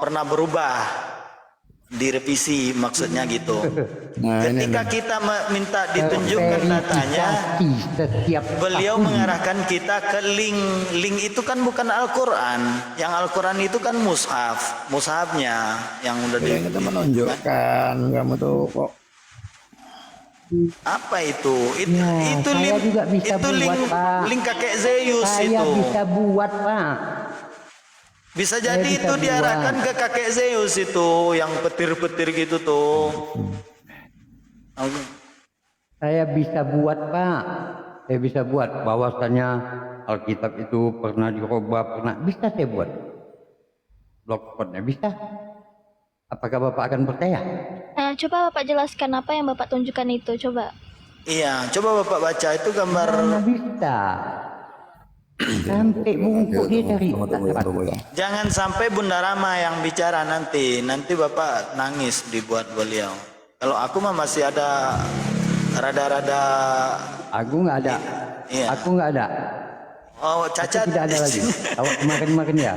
Speaker 4: pernah berubah, direvisi maksudnya gitu.
Speaker 5: Nah, ini
Speaker 4: Ketika kita minta ditunjukkan datanya,
Speaker 7: Verifikasi setiap
Speaker 4: beliau
Speaker 7: tahun.
Speaker 4: mengarahkan kita ke link. Link itu kan bukan Al-Quran. Yang Al-Quran itu kan mushaf. Mushafnya yang udah
Speaker 5: Yang kita menunjukkan kamu tuh kok
Speaker 4: apa itu?
Speaker 7: Ya,
Speaker 4: Itu
Speaker 7: saya
Speaker 4: link,
Speaker 7: juga bisa
Speaker 4: itu
Speaker 7: buat,
Speaker 4: link,
Speaker 7: Pak.
Speaker 4: link kakek Zeus
Speaker 7: Saya
Speaker 4: itu.
Speaker 7: bisa buat Pak.
Speaker 4: Bisa
Speaker 7: Saya
Speaker 4: jadi
Speaker 7: bisa
Speaker 4: itu
Speaker 7: buat.
Speaker 4: diarahkan ke kakek Zeus itu, yang petir-petir gitu tuh.
Speaker 7: Saya bisa buat Pak. Saya bisa buat bahwasannya Alkitab itu pernah dirubah, pernah. Bisa saya buat. Blogspotnya bisa. Apakah Bapak akan percaya?
Speaker 2: Nah, coba Bapak jelaskan apa yang Bapak tunjukkan itu, coba.
Speaker 4: Iya, coba Bapak baca itu gambar.
Speaker 7: Mana bisa. Sampai bungkuk dia cari.
Speaker 4: Jangan sampai Bunda Rama yang bicara nanti. Nanti Bapak nangis dibuat beliau. Kalau aku mah masih ada rada-rada.
Speaker 7: Aku nggak ada.
Speaker 4: Iya.
Speaker 7: Aku nggak ada.
Speaker 4: Oh,
Speaker 7: Aku
Speaker 4: cacat.
Speaker 7: tidak ada lagi. Awak kemarin ya.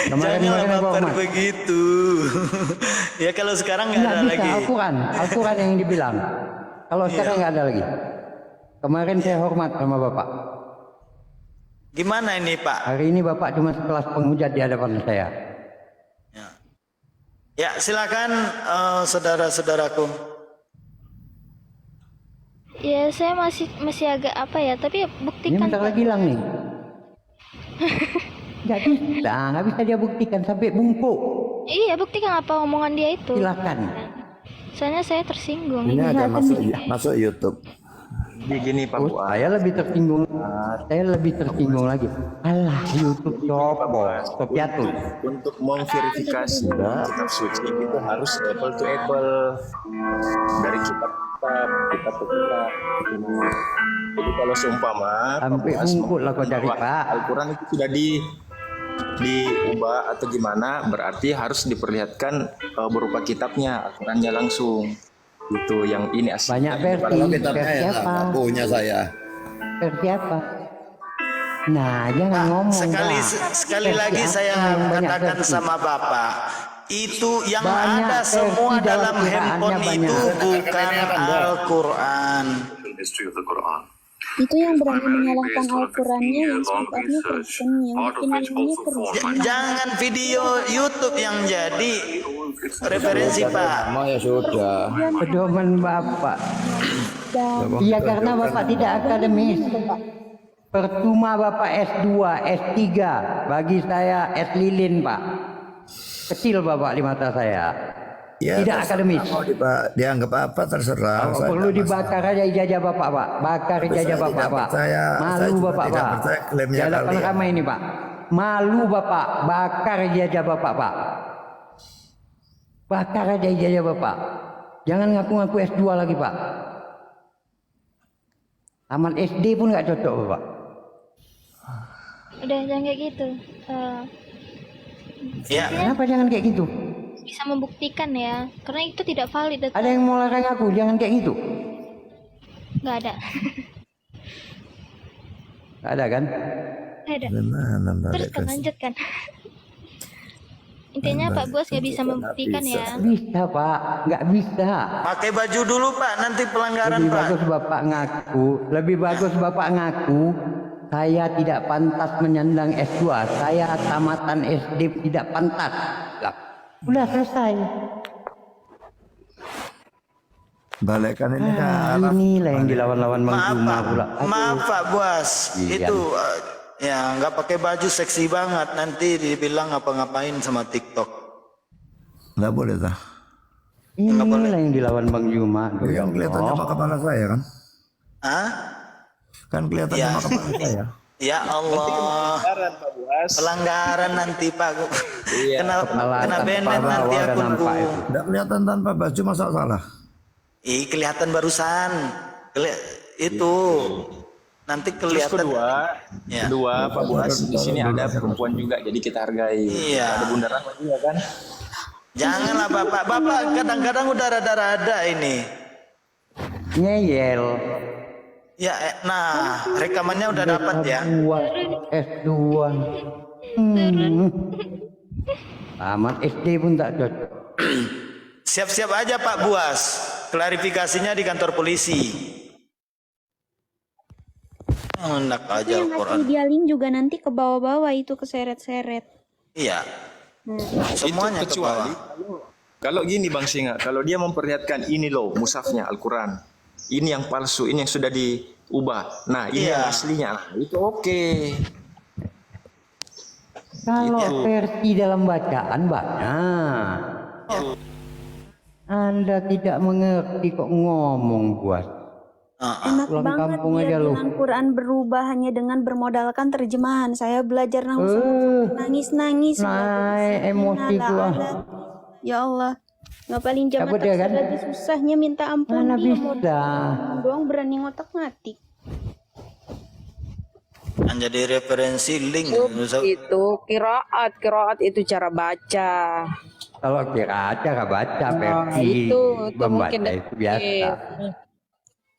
Speaker 4: Jangan
Speaker 7: Kemarin aku
Speaker 4: baper
Speaker 7: hormat.
Speaker 4: begitu. Ya kalau sekarang nggak
Speaker 7: Nggak
Speaker 4: ada
Speaker 7: bisa,
Speaker 4: lagi.
Speaker 7: Al-Quran yang dibilang. Kalau sekarang nggak ada lagi. Kemarin saya hormat sama Bapak.
Speaker 4: Gimana ini Pak?
Speaker 7: Hari ini Bapak cuma sekelas penghujat di hadapan saya.
Speaker 4: Ya silakan saudara-saudaraku.
Speaker 2: Ya, saya masih agak apa ya, tapi
Speaker 7: Ini
Speaker 2: buktikan.
Speaker 7: bentar lagi hilang nih. Nggak bisa dia buktikan sampai bungkuk.
Speaker 2: Iya, buktikan apa omongan dia itu.
Speaker 7: Silakan.
Speaker 2: Soalnya saya tersinggung.
Speaker 5: ini ada masuk YouTube.
Speaker 9: Gini Pak Buas.
Speaker 7: Saya lebih tersinggung. Saya lebih tersinggung lagi. Alah, YouTube coba. Sopiatul.
Speaker 9: Untuk memverifikasi kitab suci itu harus apple to apple dari kitab ke kitab. Jadi kalau seumpama
Speaker 7: Sampai
Speaker 9: Pak Buas
Speaker 7: bungkuk lah kau cari,
Speaker 9: bahwa
Speaker 7: Pak.
Speaker 9: Al-Quran itu sudah diubah atau gimana, berarti harus diperlihatkan berupa kitabnya, Al-Qurannya langsung. Itu yang ini asli.
Speaker 7: Banyak versi.
Speaker 5: Kalau kitabnya
Speaker 7: Versi
Speaker 5: ya
Speaker 7: apa?
Speaker 5: nggak punya saya.
Speaker 7: Versi apa? Nah, jangan ngomong.
Speaker 4: Sekali
Speaker 7: Pak.
Speaker 4: lagi
Speaker 7: Versi
Speaker 4: saya
Speaker 7: apa yang banyak
Speaker 4: katakan
Speaker 7: versi?
Speaker 4: sama Bapak, itu yang
Speaker 7: Banyak
Speaker 4: ada semua
Speaker 7: versi dalam
Speaker 4: dalam
Speaker 7: Qurannya
Speaker 4: handphone
Speaker 7: banyak.
Speaker 4: itu bukan Al-Quran.
Speaker 8: history of the Quran.
Speaker 11: Itu yang berani menyalahkan Al-Qurannya, yang sebenarnya Kristen, yang bikin ilmunya Kristen.
Speaker 4: Jangan video YouTube yang jadi referensi Pak.
Speaker 5: Lama ya sudah.
Speaker 7: Pedoman Bapak. Iya, karena Bapak tidak akademis. Percuma Bapak S2, S3. Bagi saya S lilin, Pak. Kecil Bapak di mata saya.
Speaker 5: Ya,
Speaker 7: Tidak akademis.
Speaker 5: Mau dianggap apa terserah.
Speaker 7: Oh,
Speaker 5: Saya
Speaker 7: perlu
Speaker 5: nggak
Speaker 7: dibakar aja ijazah Bapak, Pak. Bakar
Speaker 5: Tapi
Speaker 7: ijazah
Speaker 5: saya
Speaker 7: Bapak,
Speaker 5: tidak
Speaker 7: Pak.
Speaker 5: percaya, saya
Speaker 7: Malu
Speaker 5: juga
Speaker 7: Bapak,
Speaker 5: tidak
Speaker 7: Pak.
Speaker 5: percaya klaimnya
Speaker 7: Di hadapan
Speaker 5: kalian.
Speaker 7: ramai ini, Pak. Malu Bapak. Bakar ijazah Bapak, Pak. Bakar aja ijazah Bapak. Jangan ngaku-ngaku S2 lagi, Pak. Taman SD pun nggak cocok, Bapak.
Speaker 2: Udah jangan kayak gitu.
Speaker 4: Ya.
Speaker 7: Kenapa jangan kayak gitu?
Speaker 2: Bisa membuktikan ya, karena itu tidak valid.
Speaker 7: Ada yang mau larang aku, jangan kayak gitu.
Speaker 2: Nggak ada.
Speaker 7: Nggak ada kan?
Speaker 2: Nggak ada.
Speaker 5: Gimana Mbak
Speaker 2: Terus kan
Speaker 5: Lekas?
Speaker 2: lanjutkan. Intinya Pak Bos nggak bisa membuktikan ya.
Speaker 7: Bisa, Pak. Nggak bisa.
Speaker 4: Pakai baju dulu Pak, nanti pelanggaran
Speaker 7: Lebih
Speaker 4: Pak.
Speaker 7: bagus Bapak ngaku, lebih bagus Bapak ngaku, saya tidak pantas menyandang S2, saya tamatan SD tidak pantas. Lah, udah selesai.
Speaker 5: Balikan ini kan
Speaker 7: Inilah yang dilawan-lawan Bang
Speaker 4: Maaf
Speaker 7: Juma
Speaker 4: Pak,
Speaker 7: pula.
Speaker 4: maaf Pak Buas,
Speaker 7: Iya.
Speaker 4: itu ya nggak pakai baju seksi banget, nanti dibilang ngapa-ngapain sama TikTok.
Speaker 5: nggak boleh dah.
Speaker 7: Inilah yang dilawan Bang Juma.
Speaker 5: Kan kelihatan sama kepala saya kan?
Speaker 4: Hah?
Speaker 5: Kan kelihatan
Speaker 4: Ya.
Speaker 5: sama kepala saya.
Speaker 4: Ya Allah,
Speaker 9: Pelanggaran Pak Buas.
Speaker 4: pelanggaran nanti Pak. Kena
Speaker 7: Kepala
Speaker 4: kena
Speaker 7: atas,
Speaker 4: banned
Speaker 7: kepala
Speaker 4: nanti
Speaker 7: bawah udah
Speaker 4: akunku.
Speaker 7: nampak itu.
Speaker 5: Nggak kelihatan tanpa baju masa salah.
Speaker 4: Kelihatan barusan. Itu nanti
Speaker 9: Terus
Speaker 4: kelihatan. Ya.
Speaker 9: kedua Pak Buas, di sini ada perempuan juga, jadi kita hargai.
Speaker 4: Iya.
Speaker 9: Ada Bunda Rahma juga kan?
Speaker 4: Janganlah Bapak, Bapak kadang-kadang udah rada-rada ini.
Speaker 7: Ngeyel.
Speaker 4: Ya, nah rekamannya udah dapat ya.
Speaker 7: S2. Tamat SD pun tak cocok.
Speaker 4: Siap-siap aja Pak Buas. Klarifikasinya di kantor polisi. Enak aja
Speaker 11: Yang
Speaker 4: Al-Quran.
Speaker 11: ngasih dia link juga nanti ke bawah-bawah itu keseret-seret.
Speaker 4: Iya. Semuanya
Speaker 9: Itu
Speaker 4: ke bawah.
Speaker 9: kecuali kalau gini Bang Singa, kalau dia memperlihatkan ini loh musafnya Al-Quran, ini yang palsu, ini yang sudah diubah, nah ini yang
Speaker 4: Iya.
Speaker 9: aslinya, nah, itu oke.
Speaker 7: Kalau versi dalam bacaan banyak. Anda tidak mengerti kok ngomong Buas.
Speaker 11: Enak
Speaker 7: Pulang
Speaker 11: banget
Speaker 7: kampung
Speaker 11: dia
Speaker 7: aja lu.
Speaker 11: bilang Quran berubah hanya dengan bermodalkan terjemahan. Saya belajar langsung nangis-nangis.
Speaker 7: Naik emosi gua.
Speaker 11: Ya Allah. Ngapalin jam
Speaker 7: Cabut dia kan?
Speaker 11: lagi susahnya minta ampun.
Speaker 7: Mana
Speaker 11: Dia
Speaker 7: bisa.
Speaker 11: doang berani ngotak-ngatik.
Speaker 4: Kan jadi referensi link.
Speaker 10: Itu kiraat itu cara baca.
Speaker 7: Kalau kira aja baca
Speaker 10: Nah,
Speaker 7: versi
Speaker 10: itu
Speaker 7: membaca
Speaker 10: mungkin
Speaker 7: itu biasa.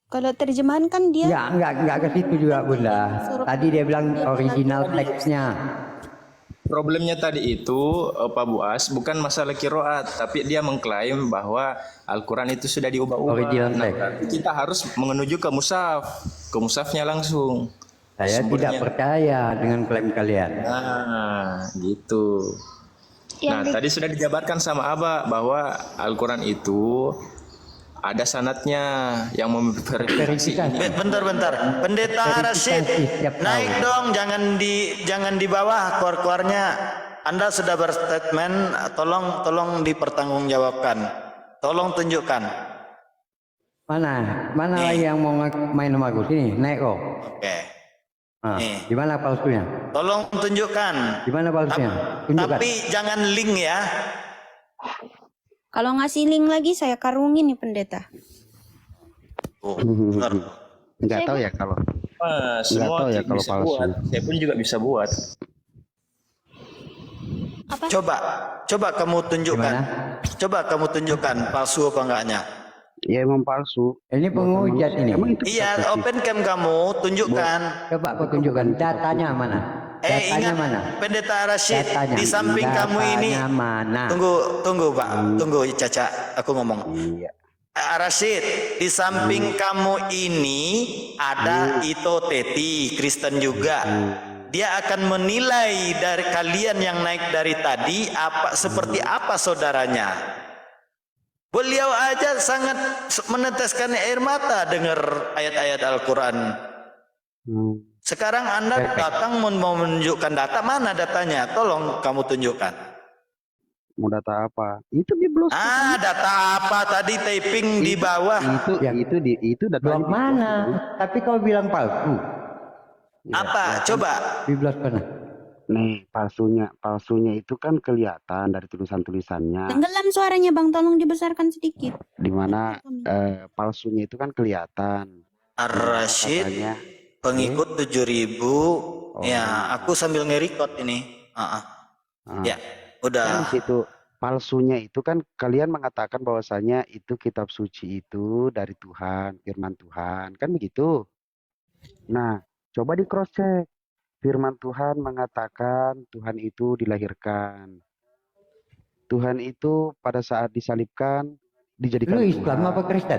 Speaker 11: Kalau terjemahan kan dia
Speaker 7: Ya enggak ke situ juga Bunda. Tadi dia bilang original teksnya.
Speaker 9: Problemnya tadi itu Pak Buas bukan masalah kiroat, tapi dia mengklaim bahwa Al-Quran itu sudah diubah-ubah.
Speaker 7: Original
Speaker 9: Nah,
Speaker 7: text.
Speaker 9: berarti kita harus menuju ke musafnya langsung.
Speaker 7: Saya tidak percaya dengan klaim kalian.
Speaker 9: Nah, gitu. Nah, tadi sudah dijabarkan sama Abah bahwa Al-Quran itu ada sanadnya yang memverifikasi ini.
Speaker 4: Bentar. Pendeta Rashid, naik dong, jangan di bawah keluarnya. Anda sudah berstatement, tolong dipertanggungjawabkan. Tolong tunjukkan.
Speaker 7: Mana lagi yang mau main sama aku sini? Naik kok.
Speaker 4: Oke.
Speaker 7: Nah, gimana palsunya?
Speaker 4: Tolong tunjukkan.
Speaker 7: Gimana palsunya? Tunjukkan.
Speaker 4: Tapi jangan link ya.
Speaker 11: kalau ngasih link lagi saya karungin nih pendeta.
Speaker 12: Nggak tahu ya kalau
Speaker 9: Semua
Speaker 12: tahu ya kalau
Speaker 9: bisa
Speaker 12: palsu.
Speaker 9: buat. Saya pun juga bisa buat.
Speaker 4: Coba kamu tunjukkan. Coba kamu tunjukkan palsu apa enggaknya.
Speaker 12: Ya emang palsu.
Speaker 7: Ini penghujat ini.
Speaker 4: Iya, open cam kamu tunjukkan.
Speaker 7: Coba kau tunjukkan datanya mana? Datanya
Speaker 4: Ingat
Speaker 7: mana?
Speaker 4: Pendeta Rashid
Speaker 7: Datanya.
Speaker 4: di samping kamu ini.
Speaker 7: Datanya mana?
Speaker 4: Tunggu Pak, tunggu Caca, aku ngomong.
Speaker 7: Iya.
Speaker 4: Rashid, di samping kamu ini ada Ito Teti, Kristen juga. Dia akan menilai dari kalian yang naik dari tadi seperti apa saudaranya. Beliau aja sangat meneteskan air mata dengar ayat-ayat Al-Quran. Sekarang Anda datang mau menunjukkan data, mana datanya? Tolong kamu tunjukkan.
Speaker 12: Mau data apa? Itu di blog.
Speaker 4: Data apa tadi typing di bawah?
Speaker 12: Itu data
Speaker 7: Blog mana? Tapi kau bilang palsu.
Speaker 4: Apa? Coba.
Speaker 7: Di blog mana?
Speaker 12: Nih, palsunya itu kan kelihatan dari tulisan-tulisannya.
Speaker 11: Tenggelam suaranya Bang, tolong dibesarkan sedikit.
Speaker 12: Dimana palsunya itu kan kelihatan.
Speaker 4: Ar-Rashid
Speaker 12: Katanya,
Speaker 4: pengikut 7.000. Ya, aku sambil nge-record ini. Ya, udah.
Speaker 12: Di situ palsunya itu kan kalian mengatakan bahwasanya itu kitab suci itu dari Tuhan, firman Tuhan, kan begitu. Nah, coba di cross check. Firman Tuhan mengatakan Tuhan itu dilahirkan. Tuhan itu pada saat disalibkan dijadikan
Speaker 7: Lu
Speaker 12: Tuhan.
Speaker 7: Islam apa Kristen?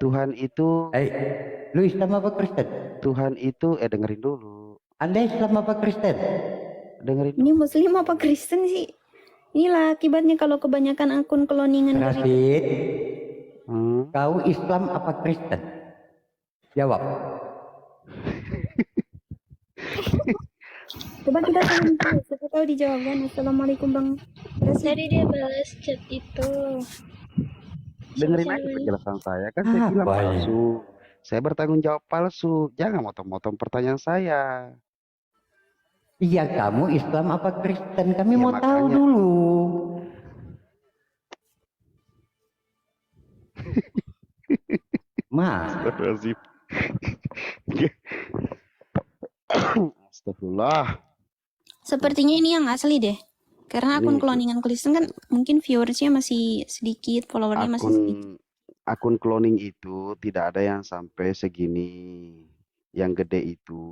Speaker 12: Tuhan itu
Speaker 7: Lu Islam apa Kristen?
Speaker 12: Tuhan itu dengerin dulu.
Speaker 7: Anda Islam apa Kristen?
Speaker 12: Dengerin.
Speaker 11: Ini Muslim apa Kristen sih? Inilah akibatnya kalau kebanyakan akun cloningan dari
Speaker 7: Rashid, kau Islam apa Kristen? Jawab.
Speaker 11: Coba kita salam dulu, siapa tahu dijawab kan. Assalamualaikum Bang.
Speaker 2: Tadi dia balas chat itu.
Speaker 12: Dengerin aja penjelasan saya, kan saya bilang palsu. Saya bertanggung jawab palsu. Jangan motong-motong pertanyaan saya.
Speaker 7: Iya, kamu Islam apa Kristen? Kami
Speaker 12: Ya,
Speaker 7: mau tahu
Speaker 12: makanya.
Speaker 7: dulu. Mas,
Speaker 12: Astagfirullah.
Speaker 11: Sepertinya ini yang asli deh. Karena akun cloningan Kristen kan mungkin viewersnya masih sedikit, followernya masih sedikit.
Speaker 12: Akun cloning itu tidak ada yang sampai segini. Yang gede itu.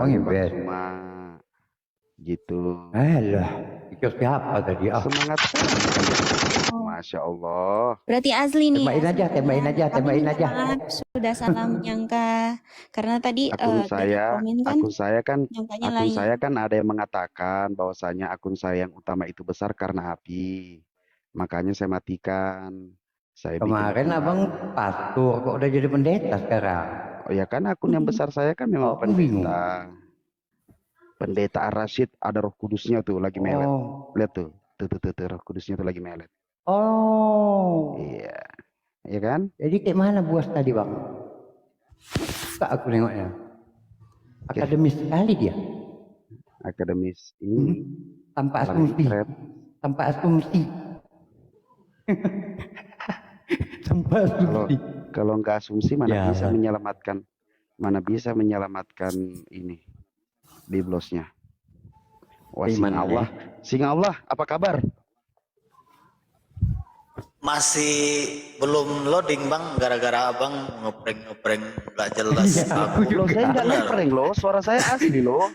Speaker 7: iya.
Speaker 12: Cuma gitu.
Speaker 7: Alah, itu siapa tadi?
Speaker 12: Semangat. Masya Allah.
Speaker 11: Berarti asli nih.
Speaker 7: Tembakin aja.
Speaker 11: Maaf, sudah salah menyangka. Karena tadi
Speaker 12: Akun saya kan
Speaker 11: nyangkanya
Speaker 12: akun
Speaker 11: lain.
Speaker 12: saya kan ada yang mengatakan bahwasanya akun saya yang utama itu besar karena api. Makanya saya matikan. Saya
Speaker 7: Kemarin abang pastor, kok udah jadi pendeta sekarang?
Speaker 12: Oh ya kan akun yang besar saya kan memang pendeta. Pendeta Ar-Rashid ada Roh Kudusnya tuh lagi melet. Lihat tuh. Tuh Roh Kudusnya tuh lagi melet. Iya. Iya kan?
Speaker 7: Jadi kayak mana buas tadi bang? Kak aku nengoknya. Akademis sekali dia.
Speaker 12: Akademis ini.
Speaker 7: Tanpa asumsi. Tanpa asumsi. Tanpa asumsi.
Speaker 12: Kalau nggak asumsi mana bisa menyelamatkan, ini di blosnya. Wah, singa Allah, apa kabar?
Speaker 4: Masih belum loading Bang, gara-gara Abang ngeprank nggak jelas.
Speaker 12: Saya nggak ngeprank loh, suara saya asli loh.